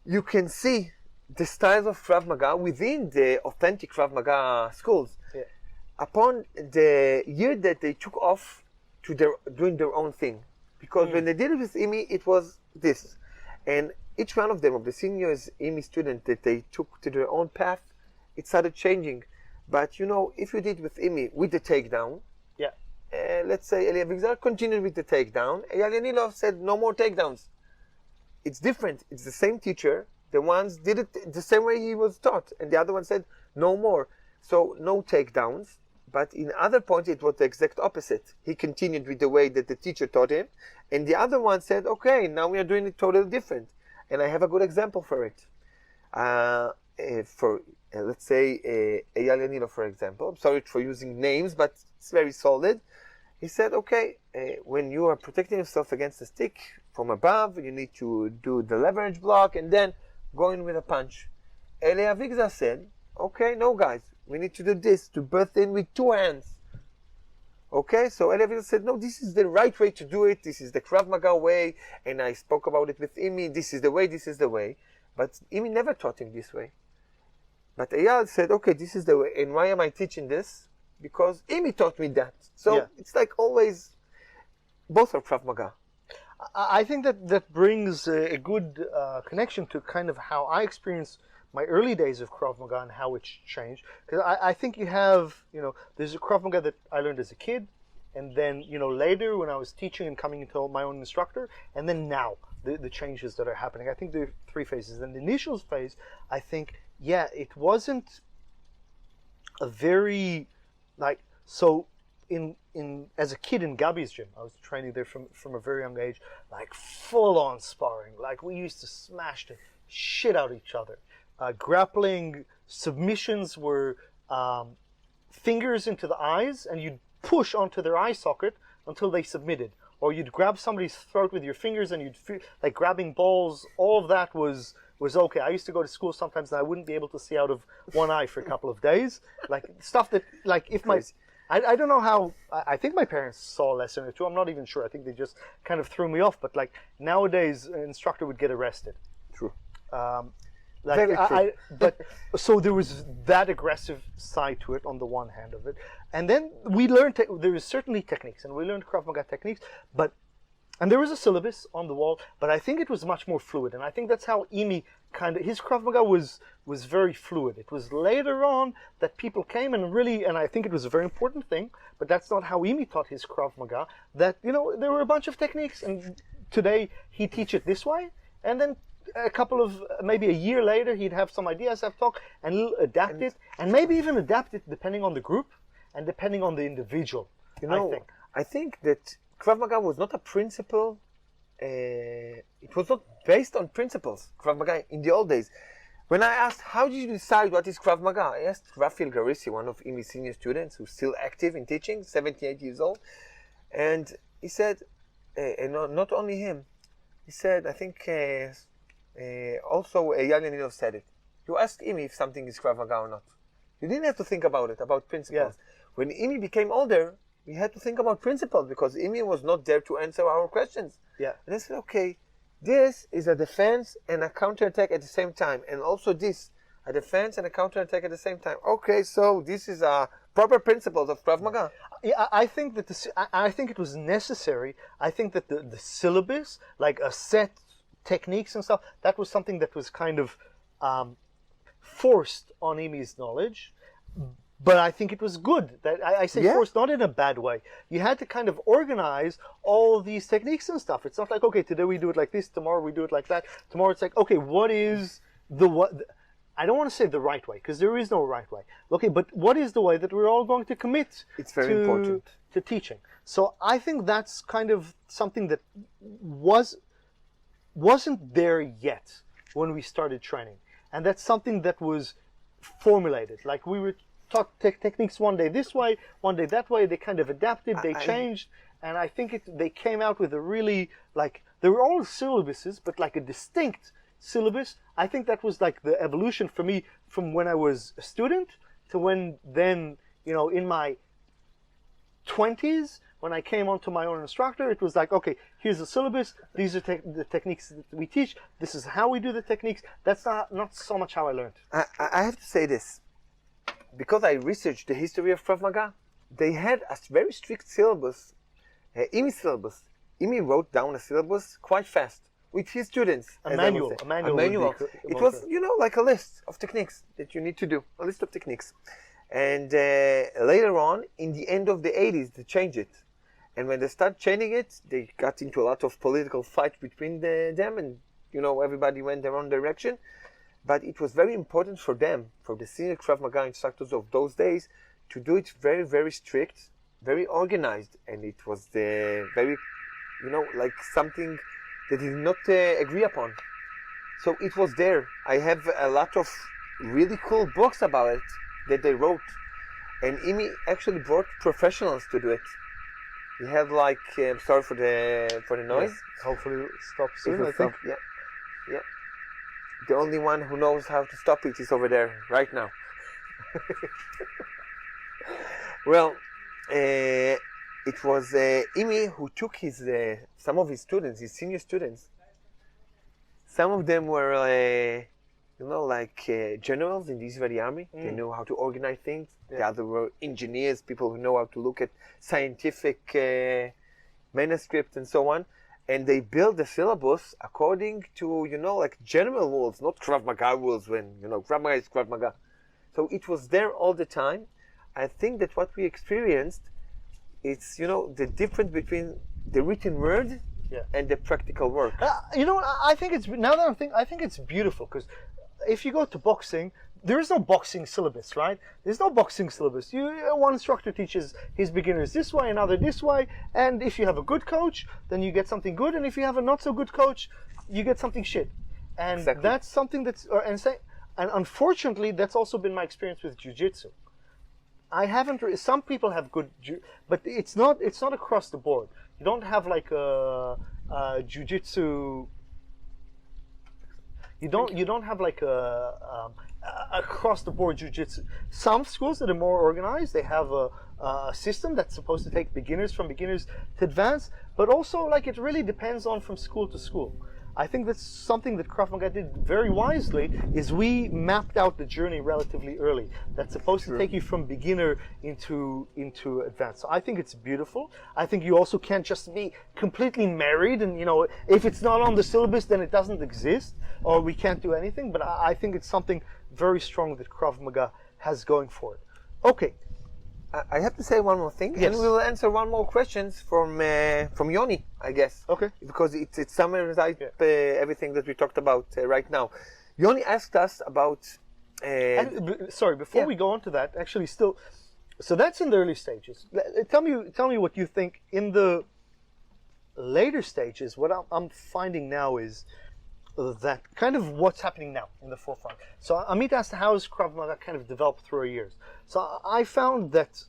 you can see the styles of Krav Maga within the authentic Krav Maga schools. Yeah. Upon the year that they took off to doing their own thing. Because when they did it with Imi, it was this. And each one of them, of the seniors Imi student that they took to their own path, it started changing. But if you did with Imi with the takedown, let's say Elia Vixar continued with the takedown, Eyal Yanilov said no more takedowns. It's different. It's the same teacher. The ones did it the same way he was taught, and the other one said no more. So no takedowns. But in other points, it was the exact opposite. He continued with the way that the teacher taught him, and the other one said, okay, now we are doing it totally different. And I have a good example for it. Let's say, Eyal Yanilov, for example. I'm sorry for using names, but it's very solid. He said, okay, when you are protecting yourself against a stick from above, you need to do the leverage block and then go in with a punch. Elia Vixar said, okay, no guys, we need to do this, to burst in with two hands. Okay, so Elia Vixar said, no, this is the right way to do it. This is the Krav Maga way, and I spoke about it with Imi. This is the way, this is the way. But Imi never taught him this way. But Eyal said, okay, this is the way. And why am I teaching this? Because Imi taught me that. So it's like always, both are Krav Maga. I think that brings a good connection to kind of how I experienced my early days of Krav Maga and how it's changed. Because I think you have, there's a Krav Maga that I learned as a kid, and then, later when I was teaching and coming into my own instructor, and then now, the changes that are happening. I think there are three phases. And the initial phase, I think, it wasn't a very, as a kid in Gabi's gym, I was training there from a very young age, like full-on sparring. Like we used to smash the shit out of each other. Grappling submissions were fingers into the eyes, and you'd push onto their eye socket until they submitted. Or you'd grab somebody's throat with your fingers, and you'd feel like grabbing balls. All of that was okay. I used to go to school sometimes, and I wouldn't be able to see out of one eye for a couple of days. Like stuff that, like if my, I don't know how. I think my parents saw a lesson or two. I'm not even sure. I think they just kind of threw me off. But like nowadays, an instructor would get arrested. True. Very true. But so there was that aggressive side to it on the one hand of it, and then we learned there is certainly techniques, and we learned Krav Maga techniques, and there was a syllabus on the wall, but I think it was much more fluid, and I think that's how Imi his Krav Maga was very fluid. It was later on that people came and I think it was a very important thing, but that's not how Imi taught his Krav Maga. That there were a bunch of techniques, and today he teach it this way, and then a couple of maybe a year later he'd have some ideas I've talked and he'll adapt it, and maybe even adapt it depending on the group and depending on the individual. I think that Krav Maga was not a principle. It was not based on principles. Krav Maga in the old days. When I asked how did you decide what is Krav Maga, I asked Rafael Garissi, one of Imi's senior students who's still active in teaching, 78 years old, and he said, and not only him, he said, I think also Eyal Yanilov said it. You ask Imi if something is Krav Maga or not. You didn't have to think about it, about principles. When Imi became older, we had to think about principles because Imi was not there to answer our questions. And I said, okay, this is a defense and a counterattack at the same time. And also this, a defense and a counterattack at the same time. Okay, so this is a proper principles of Krav Maga. Yeah, I think that I think it was necessary. I think that the syllabus, like a set techniques and stuff, that was something that was kind of forced on Amy's knowledge. But I think it was good. That I say forced, not in a bad way. You had to kind of organize all these techniques and stuff. It's not like, okay, today we do it like this, tomorrow we do it like that. Tomorrow it's like, okay, what is what? I don't want to say the right way, because there is no right way. Okay, but what is the way that we're all going to commit It's very important to teaching? So I think that's kind of something that wasn't there yet when we started training. And that's something that was formulated. Like we were taught techniques one day this way, one day that way. They kind of adapted, they changed. And I think they came out with a really, like, they were all syllabuses, but like a distinct syllabus. I think that was like the evolution for me from when I was a student to when then, you know, in my 20s, when I came onto my own instructor, it was like, okay, here's the syllabus. These are the techniques that we teach. This is how we do the techniques. That's not so much how I learned. I have to say this. Because I researched the history of Krav Maga, they had a very strict syllabus, Imi syllabus. Imi wrote down a syllabus quite fast with his students. A manual. It was, you know, like a list of techniques that you need to do, a list of techniques. And later on, in the end of the 80s, they changed it. And when they started changing it, they got into a lot of political fight between them, and, you know, everybody went their own direction. But it was very important for them, for the senior Krav Maga instructors of those days, to do it very, very strict, very organized. And it was very, you know, like something that is not agreed upon. So it was there. I have a lot of really cool books about it that they wrote. And Imi actually brought professionals to do it. He had like, sorry for the noise. Yeah. Hopefully it'll stop soon, I think. Yeah. The only one who knows how to stop it is over there right now. Well, it was Imi who took some of his students, his senior students. Some of them were, you know, like generals in the Israeli army. They knew how to organize things. Yeah. The other were engineers, people who know how to look at scientific manuscripts and so on. And they built the syllabus according to, you know, like general rules, not Krav Maga rules when, you know, Krav Maga is Krav Maga. So it was there all the time. I think that what we experienced, it's, you know, the difference between the written word and the practical work. You know what, I think it's, now that I'm thinking, I think it's beautiful, because if you go to boxing, there is no boxing syllabus, right? There's no boxing syllabus. One instructor teaches his beginners this way, another this way, and if you have a good coach, then you get something good, and if you have a not so good coach, you get something shit. And that's something that's, and unfortunately, that's also been my experience with jiu-jitsu. I haven't. Some people have good, but it's not across the board. You don't have like a jiu-jitsu. You don't have like a across the board jiu-jitsu. Some schools that are more organized, they have a system that's supposed to take beginners from beginners to advanced, but also like it really depends on from school to school. I think that's something that Krav Maga did very wisely, is we mapped out the journey relatively early. That's supposed to take you from beginner into advanced. So I think it's beautiful. I think you also can't just be completely married and, you know, if it's not on the syllabus, then it doesn't exist, or we can't do anything. But I think it's something very strong that Krav Maga has going for it. Okay. I have to say one more thing, and we'll answer one more questions from Yoni, I guess. Okay. Because it summarizes everything that we talked about right now. Yoni asked us about. Sorry, before we go on to that, actually, so that's in the early stages. Tell me what you think in the later stages. What I'm finding now is that kind of what's happening now in the forefront. So Amit asked, how has Krav Maga kind of developed through years? So I found that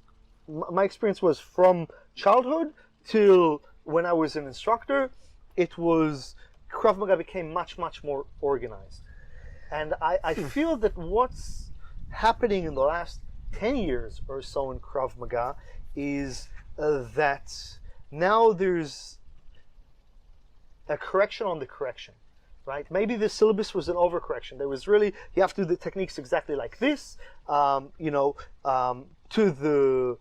my experience was from childhood till when I was an instructor, it was Krav Maga became much, much more organized. And I feel that what's happening in the last 10 years or so in Krav Maga is that now there's a correction on the correction. Right? Maybe the syllabus was an overcorrection. There was really, you have to do the techniques exactly like this. to the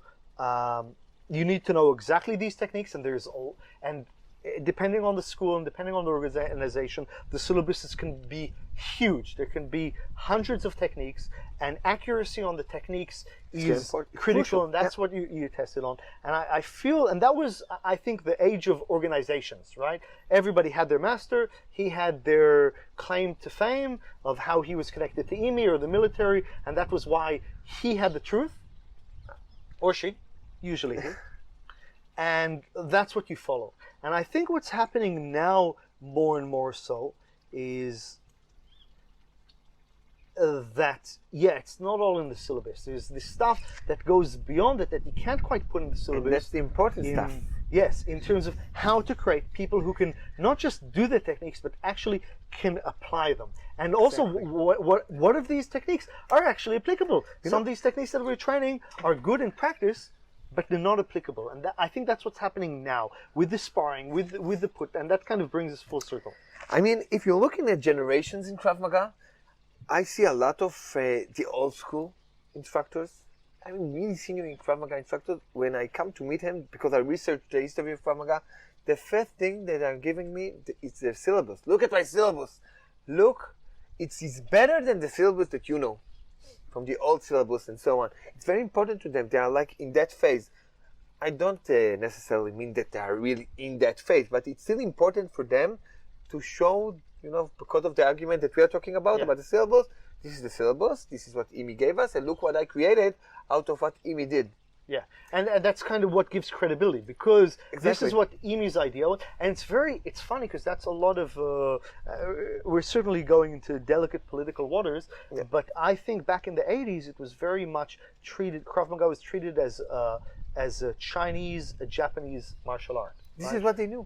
you need to know exactly these techniques, and depending on the school and depending on the organization, the syllabuses can be huge. There can be hundreds of techniques, and accuracy on the techniques is critical, crucial. and that's what you tested on. And I feel, and that was, I think, the age of organizations, right? Everybody had their master. He had their claim to fame of how he was connected to IMI or the military, and that was why he had the truth, or she, usually he. And that's what you follow. And I think what's happening now more and more so is that, it's not all in the syllabus. There's this stuff that goes beyond it that you can't quite put in the syllabus. And that's the important stuff. Yes, in terms of how to create people who can not just do the techniques, but actually can apply them. And also, what of these techniques are actually applicable? Some of these techniques that we're training are good in practice, but they're not applicable. And I think that's what's happening now with the sparring, with the put, and that kind of brings us full circle. I mean, if you're looking at generations in Krav Maga, I see a lot of the old school instructors. I mean, really senior in Krav Maga instructors. When I come to meet him, because I researched the history of Krav Maga, the first thing that they're giving me is their syllabus. Look at my syllabus. Look, it's better than the syllabus that you know, from the old syllabus and so on. It's very important to them. They are like in that phase. I don't necessarily mean that they are really in that phase, but it's still important for them to show, because of the argument that we are talking about the syllabus, this is the syllabus, this is what IMI gave us, and look what I created out of what IMI did. Yeah, and that's kind of what gives credibility, because this is what IMI's ideal, and it's funny because that's a lot of, we're certainly going into delicate political waters, but I think back in the 80s it was very much treated, Krav Maga was treated as a Chinese, a Japanese martial art. This is what they knew.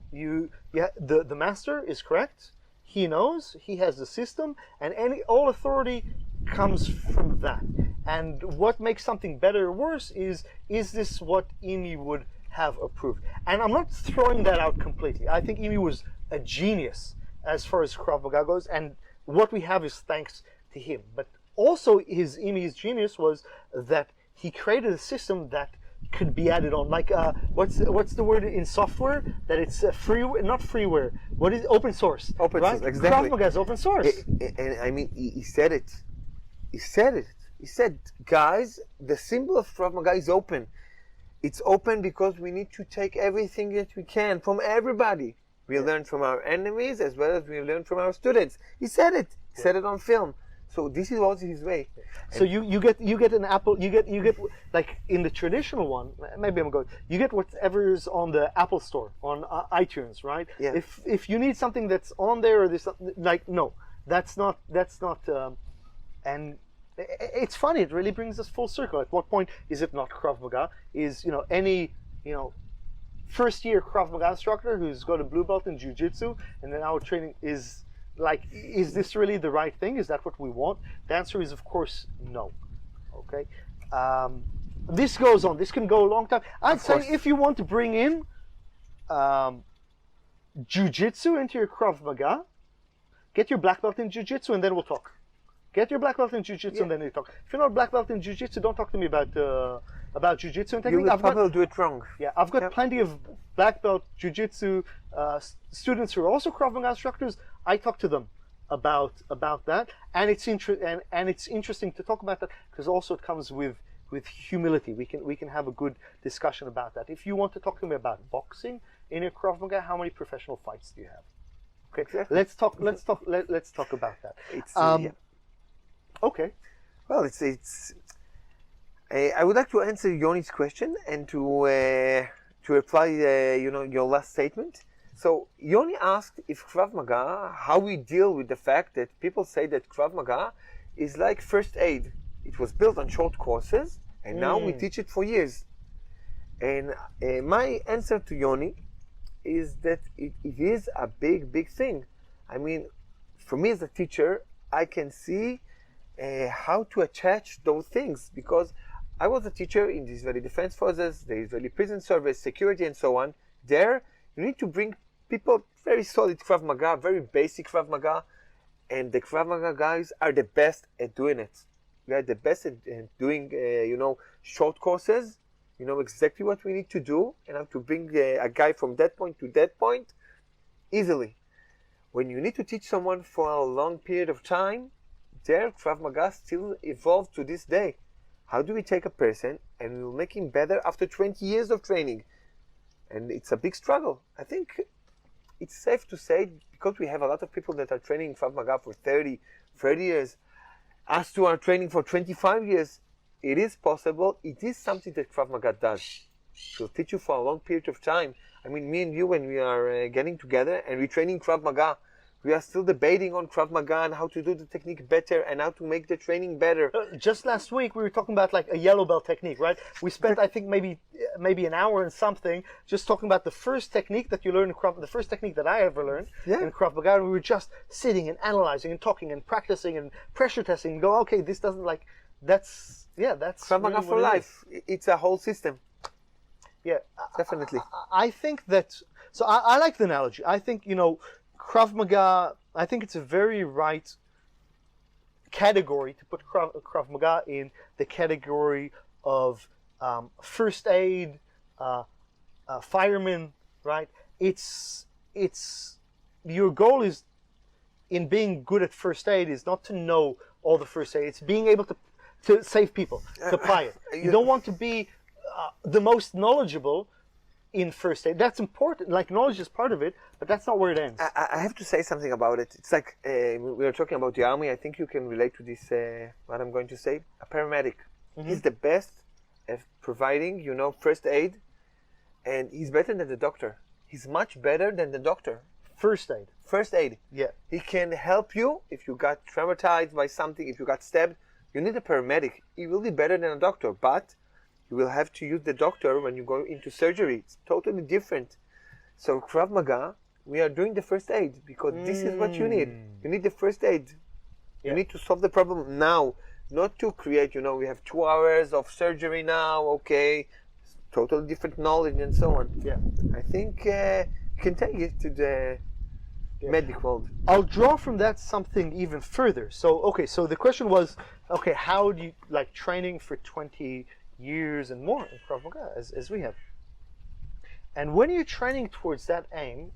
The master is correct, he knows, he has the system, and all authority comes from that. And what makes something better or worse is this what IMI would have approved? And I'm not throwing that out completely. I think IMI was a genius as far as Krav Maga goes, and what we have is thanks to him. But also IMI's genius was that he created a system that could be added on, like what's the word in software, that it's free, not freeware, what is open source? Open right? source, exactly. Krav Maga is open source. And I mean, he said it. He said, guys, the symbol of Krav Maga is open. It's open because we need to take everything that we can from everybody. We learn from our enemies as well as we learn from our students. He said it. He said it on film. So this was his way. So you get an Apple, you get like in the traditional one, maybe I'm going, you get whatever is on the Apple Store, on iTunes, right? Yeah. If you need something that's on there, or there's like, no, that's not and it's funny, it really brings us full circle. At what point is it not Krav Maga? Is any first year Krav Maga instructor who's got a blue belt in Jiu-Jitsu and then our training is this really the right thing? Is that what we want? The answer is, of course, no. Okay. This goes on. This can go a long time. I'd say if you want to bring in Jiu-Jitsu into your Krav Maga, get your black belt in Jiu-Jitsu and then we'll talk. Get your black belt in Jiu-Jitsu and then we'll talk. If you're not a black belt in Jiu-Jitsu, don't talk to me about Jiu-Jitsu and technique. You will probably do it wrong. Yeah, I've got plenty of black belt Jiu-Jitsu students who are also Krav Maga instructors. I talk to them about that, and it's interesting to talk about that because also it comes with humility. We can have a good discussion about that. If you want to talk to me about boxing in your Krav Maga, how many professional fights do you have? Okay, exactly. let's talk about that. Okay. Well, it's. I would like to answer Yoni's question and to reply, your last statement. So Yoni asked if Krav Maga, how we deal with the fact that people say that Krav Maga is like first aid. It was built on short courses, and now we teach it for years. And my answer to Yoni is that it is a big thing. I mean, for me as a teacher, I can see how to attach those things, because I was a teacher in the Israeli Defense Forces, the Israeli Prison Service, security, and so on. There, you need to bring people very solid Krav Maga, very basic Krav Maga, and the Krav Maga guys are the best at doing it. We are the best at doing, short courses. You know exactly what we need to do and how to bring a guy from that point to that point easily. When you need to teach someone for a long period of time, their Krav Maga still evolves to this day. How do we take a person and we will make him better after 20 years of training? And it's a big struggle. I think it's safe to say, because we have a lot of people that are training Krav Maga for 30 years, us two are training for 25 years, it is possible. It is something that Krav Maga does. It will teach you for a long period of time. I mean, me and you, when we are getting together and we're training Krav Maga, we are still debating on Krav Maga and how to do the technique better and how to make the training better. Just last week we were talking about like a yellow belt technique, right? We spent, I think, maybe an hour and something just talking about the first technique that you learn in Krav, the first technique that I ever learned in Krav Maga. And we were just sitting and analyzing and talking and practicing and pressure testing and go, okay, this doesn't that's Krav Maga for life. It's a whole system. Yeah, definitely. I think that. So I like the analogy. I think Krav Maga. I think it's a very right category to put Krav Maga in the category of first aid, fireman. Right. It's your goal is in being good at first aid is not to know all the first aid. It's being able to save people, to apply it. You don't want to be the most knowledgeable in first aid. That's important. Like, knowledge is part of it, but that's not where it ends. I have to say something about it. It's like we were talking about the army. I think you can relate to this, what I'm going to say. A paramedic. Mm-hmm. He's the best at providing, first aid, and he's better than the doctor. He's much better than the doctor. First aid. First aid. Yeah. He can help you if you got traumatized by something, if you got stabbed. You need a paramedic. He will be better than a doctor, but you will have to use the doctor when you go into surgery. It's totally different. So Krav Maga, we are doing the first aid because this is what you need. You need the first aid. You need to solve the problem now, not to create, we have 2 hours of surgery now, okay, totally different knowledge and so on. Yeah. I think you can take it to the medic world. I'll draw from that something even further. So the question was, how do you like training for 20 years and more in Krav Maga as we have? And when you're training towards that aim,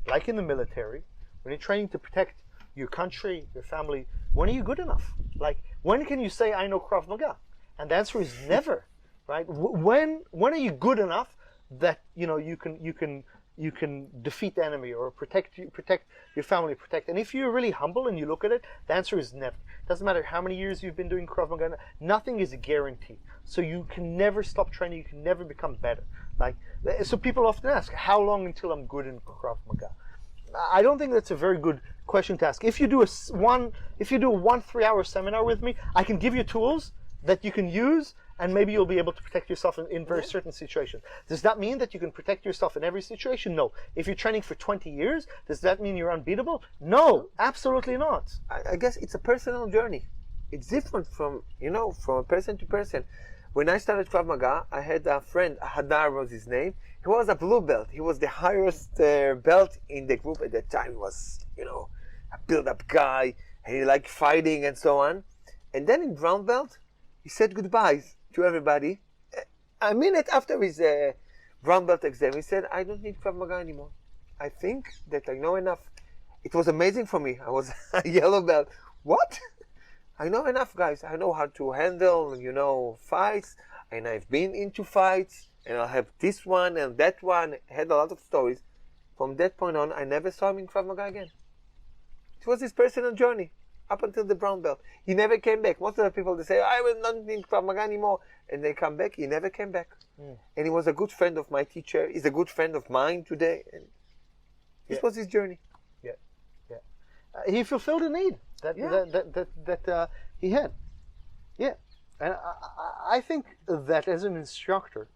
like in the military, when you're training to protect your country, your family, when are you good enough? Like, when can you say, I know Krav Maga? And the answer is never, right? When are you good enough that you can defeat the enemy or protect your family, and if you're really humble and you look at it, the answer is never. Doesn't matter how many years you've been doing Krav Maga, nothing is a guarantee. So you can never stop training, you can never become better. So people often ask, how long until I'm good in Krav Maga? I don't think that's a very good question to ask. If you do a 1 3-hour seminar with me, I can give you tools that you can use, and maybe you'll be able to protect yourself in very certain situations. Does that mean that you can protect yourself in every situation? No. If you're training for 20 years, does that mean you're unbeatable? No, absolutely not. I guess it's a personal journey. It's different from a person to person. When I started Krav Maga, I had a friend, Hadar was his name. He was a blue belt. He was the highest belt in the group at that time. He was, a build-up guy, and he liked fighting and so on. And then in brown belt, he said goodbyes to everybody. A minute after his brown belt exam, he said, I don't need Krav Maga anymore. I think that I know enough. It was amazing for me. I was a yellow belt. What? I know enough, guys. I know how to handle, fights. And I've been into fights. And I'll have this one and that one. I had a lot of stories. From that point on, I never saw him in Krav Maga again. It was his personal journey. Up until the brown belt. He never came back. Most of the people, they say, I will not need Krav Maga anymore. And they come back. He never came back. And he was a good friend of my teacher. He's a good friend of mine today. And this was his journey. Yeah. He fulfilled a need that he had. Yeah. And I think that as an instructor,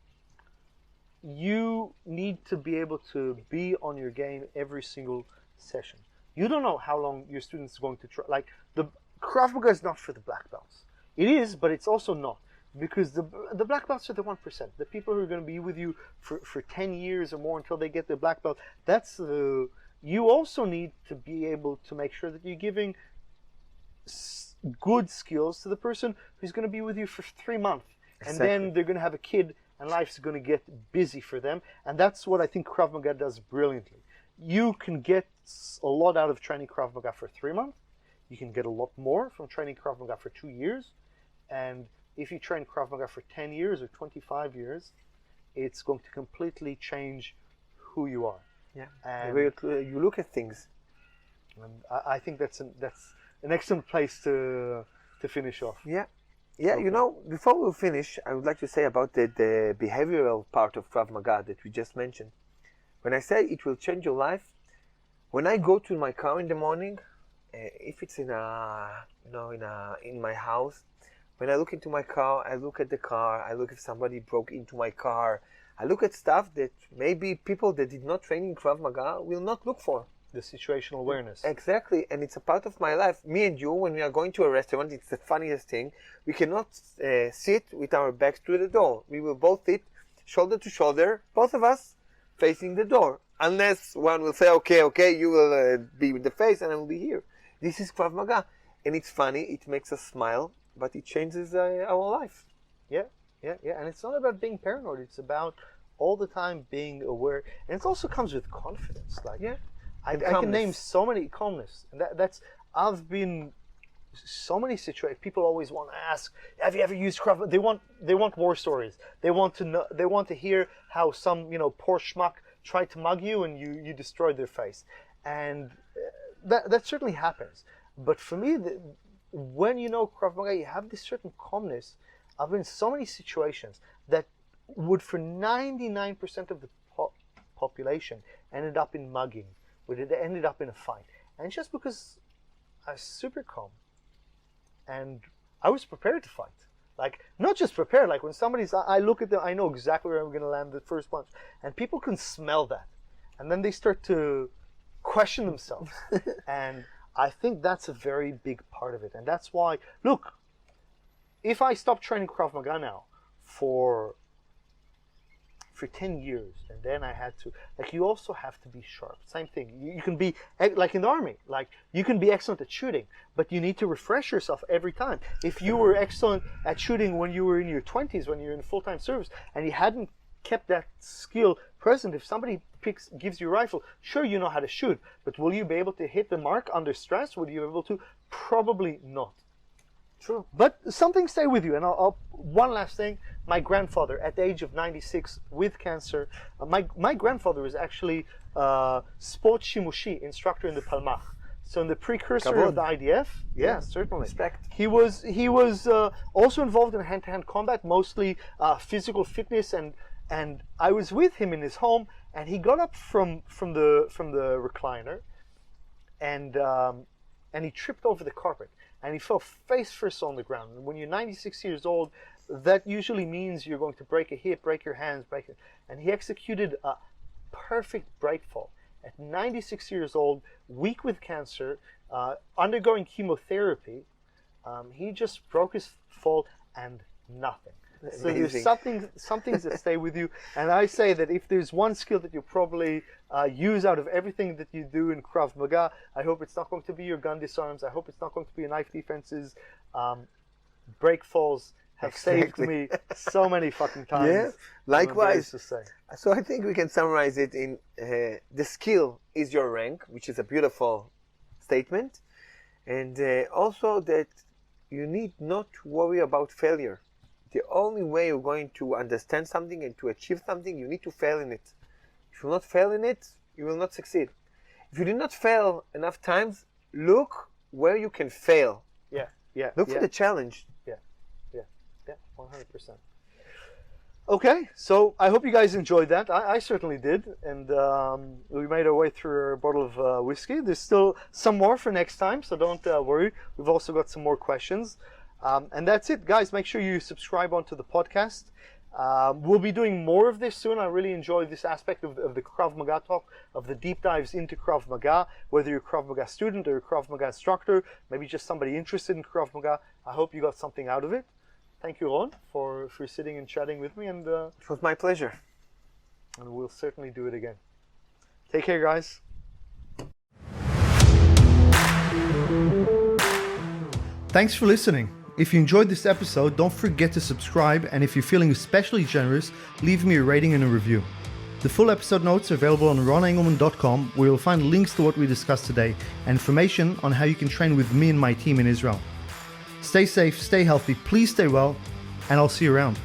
you need to be able to be on your game every single session. You don't know how long your students are going to try. Like, the Krav Maga is not for the black belts. It is, but it's also not. Because the black belts are the 1%. The people who are going to be with you for 10 years or more until they get their black belt, you also need to be able to make sure that you're giving good skills to the person who's going to be with you for 3 months. And then they're going to have a kid and life's going to get busy for them. And that's what I think Krav Maga does brilliantly. You can get a lot out of training Krav Maga for 3 months. You can get a lot more from training Krav Maga for 2 years. And if you train Krav Maga for 10 years or 25 years, it's going to completely change who you are. Yeah, and the way you look at things. And I think that's an excellent place to finish off. Yeah, yeah. Okay. You know, before we finish, I would like to say about the behavioral part of Krav Maga that we just mentioned. When I say it will change your life, when I go to my car in the morning, if it's in my house, when I look into my car, I look at the car. I look if somebody broke into my car. I look at stuff that maybe people that did not train in Krav Maga will not look for. The situational awareness. Exactly, and it's a part of my life. Me and you, when we are going to a restaurant, it's the funniest thing. We cannot sit with our backs to the door. We will both sit shoulder to shoulder, both of us facing the door. Unless one will say, okay, you will be with the face and I will be here. This is Krav Maga. And it's funny, it makes us smile, but it changes our life. Yeah. And it's not about being paranoid. It's about all the time being aware. And it also comes with confidence. Like, yeah. I can name so many calmness, and I've been so many situations. People always want to ask, "Have you ever used Krav Maga?" They want war stories. They want to know. They want to hear how some poor schmuck tried to mug you and you destroyed their face, and that certainly happens. But for me, when you know Krav Maga, you have this certain calmness. I've been in so many situations that would, for 99% of the population, ended up in mugging. It ended up in a fight, and just because I was super calm and I was prepared to fight, like not just prepared, like when I look at them, I know exactly where I'm going to land the first punch, and people can smell that, and then they start to question themselves, and I think that's a very big part of it, and that's why, look, if I stop training Krav Maga now for 10 years, and then I had to, like, you also have to be sharp. Same thing. You can be, like in the army, like, you can be excellent at shooting, but you need to refresh yourself every time. If you were excellent at shooting when you were in your 20s, when you're in full-time service, and you hadn't kept that skill present, if somebody gives you a rifle, sure, you know how to shoot, but will you be able to hit the mark under stress? Will you be able to? Probably not. True. But something stay with you. And one last thing. My grandfather, at the age of 96 with cancer, my grandfather was actually sports shimushi instructor in the Palmach. So in the precursor of the IDF, yeah, certainly. Respect. He was also involved in hand-to-hand combat, mostly physical fitness, and I was with him in his home, and he got up from the recliner, and he tripped over the carpet. And he fell face first on the ground. And when you're 96 years old, that usually means you're going to break a hip, break your hands, and he executed a perfect break fall. At 96 years old, weak with cancer, undergoing chemotherapy, he just broke his fall and nothing. So there's some things that stay with you. And I say that if there's one skill that you probably use out of everything that you do in Krav Maga, I hope it's not going to be your gun disarms. I hope it's not going to be your knife defenses. Break falls have saved me so many fucking times. Yeah, likewise. So I think we can summarize it in the skill is your rank, which is a beautiful statement. And also that you need not worry about failure. The only way you're going to understand something and to achieve something, you need to fail in it. If you will not fail in it, you will not succeed. If you did not fail enough times, look where you can fail. Yeah. Look for the challenge. Yeah, 100%. Okay, so I hope you guys enjoyed that. I certainly did, and we made our way through a bottle of whiskey. There's still some more for next time, so don't worry. We've also got some more questions. And that's it, guys. Make sure you subscribe onto the podcast. We'll be doing more of this soon. I really enjoy this aspect of the Krav Maga talk, of the deep dives into Krav Maga, whether you're a Krav Maga student or a Krav Maga instructor, maybe just somebody interested in Krav Maga. I hope you got something out of it. Thank you, Ron, for sitting and chatting with me. And it was my pleasure. And we'll certainly do it again. Take care, guys. Thanks for listening. If you enjoyed this episode, don't forget to subscribe, and if you're feeling especially generous, leave me a rating and a review. The full episode notes are available on ronengelman.com, where you'll find links to what we discussed today and information on how you can train with me and my team in Israel. Stay safe, stay healthy, please stay well, and I'll see you around.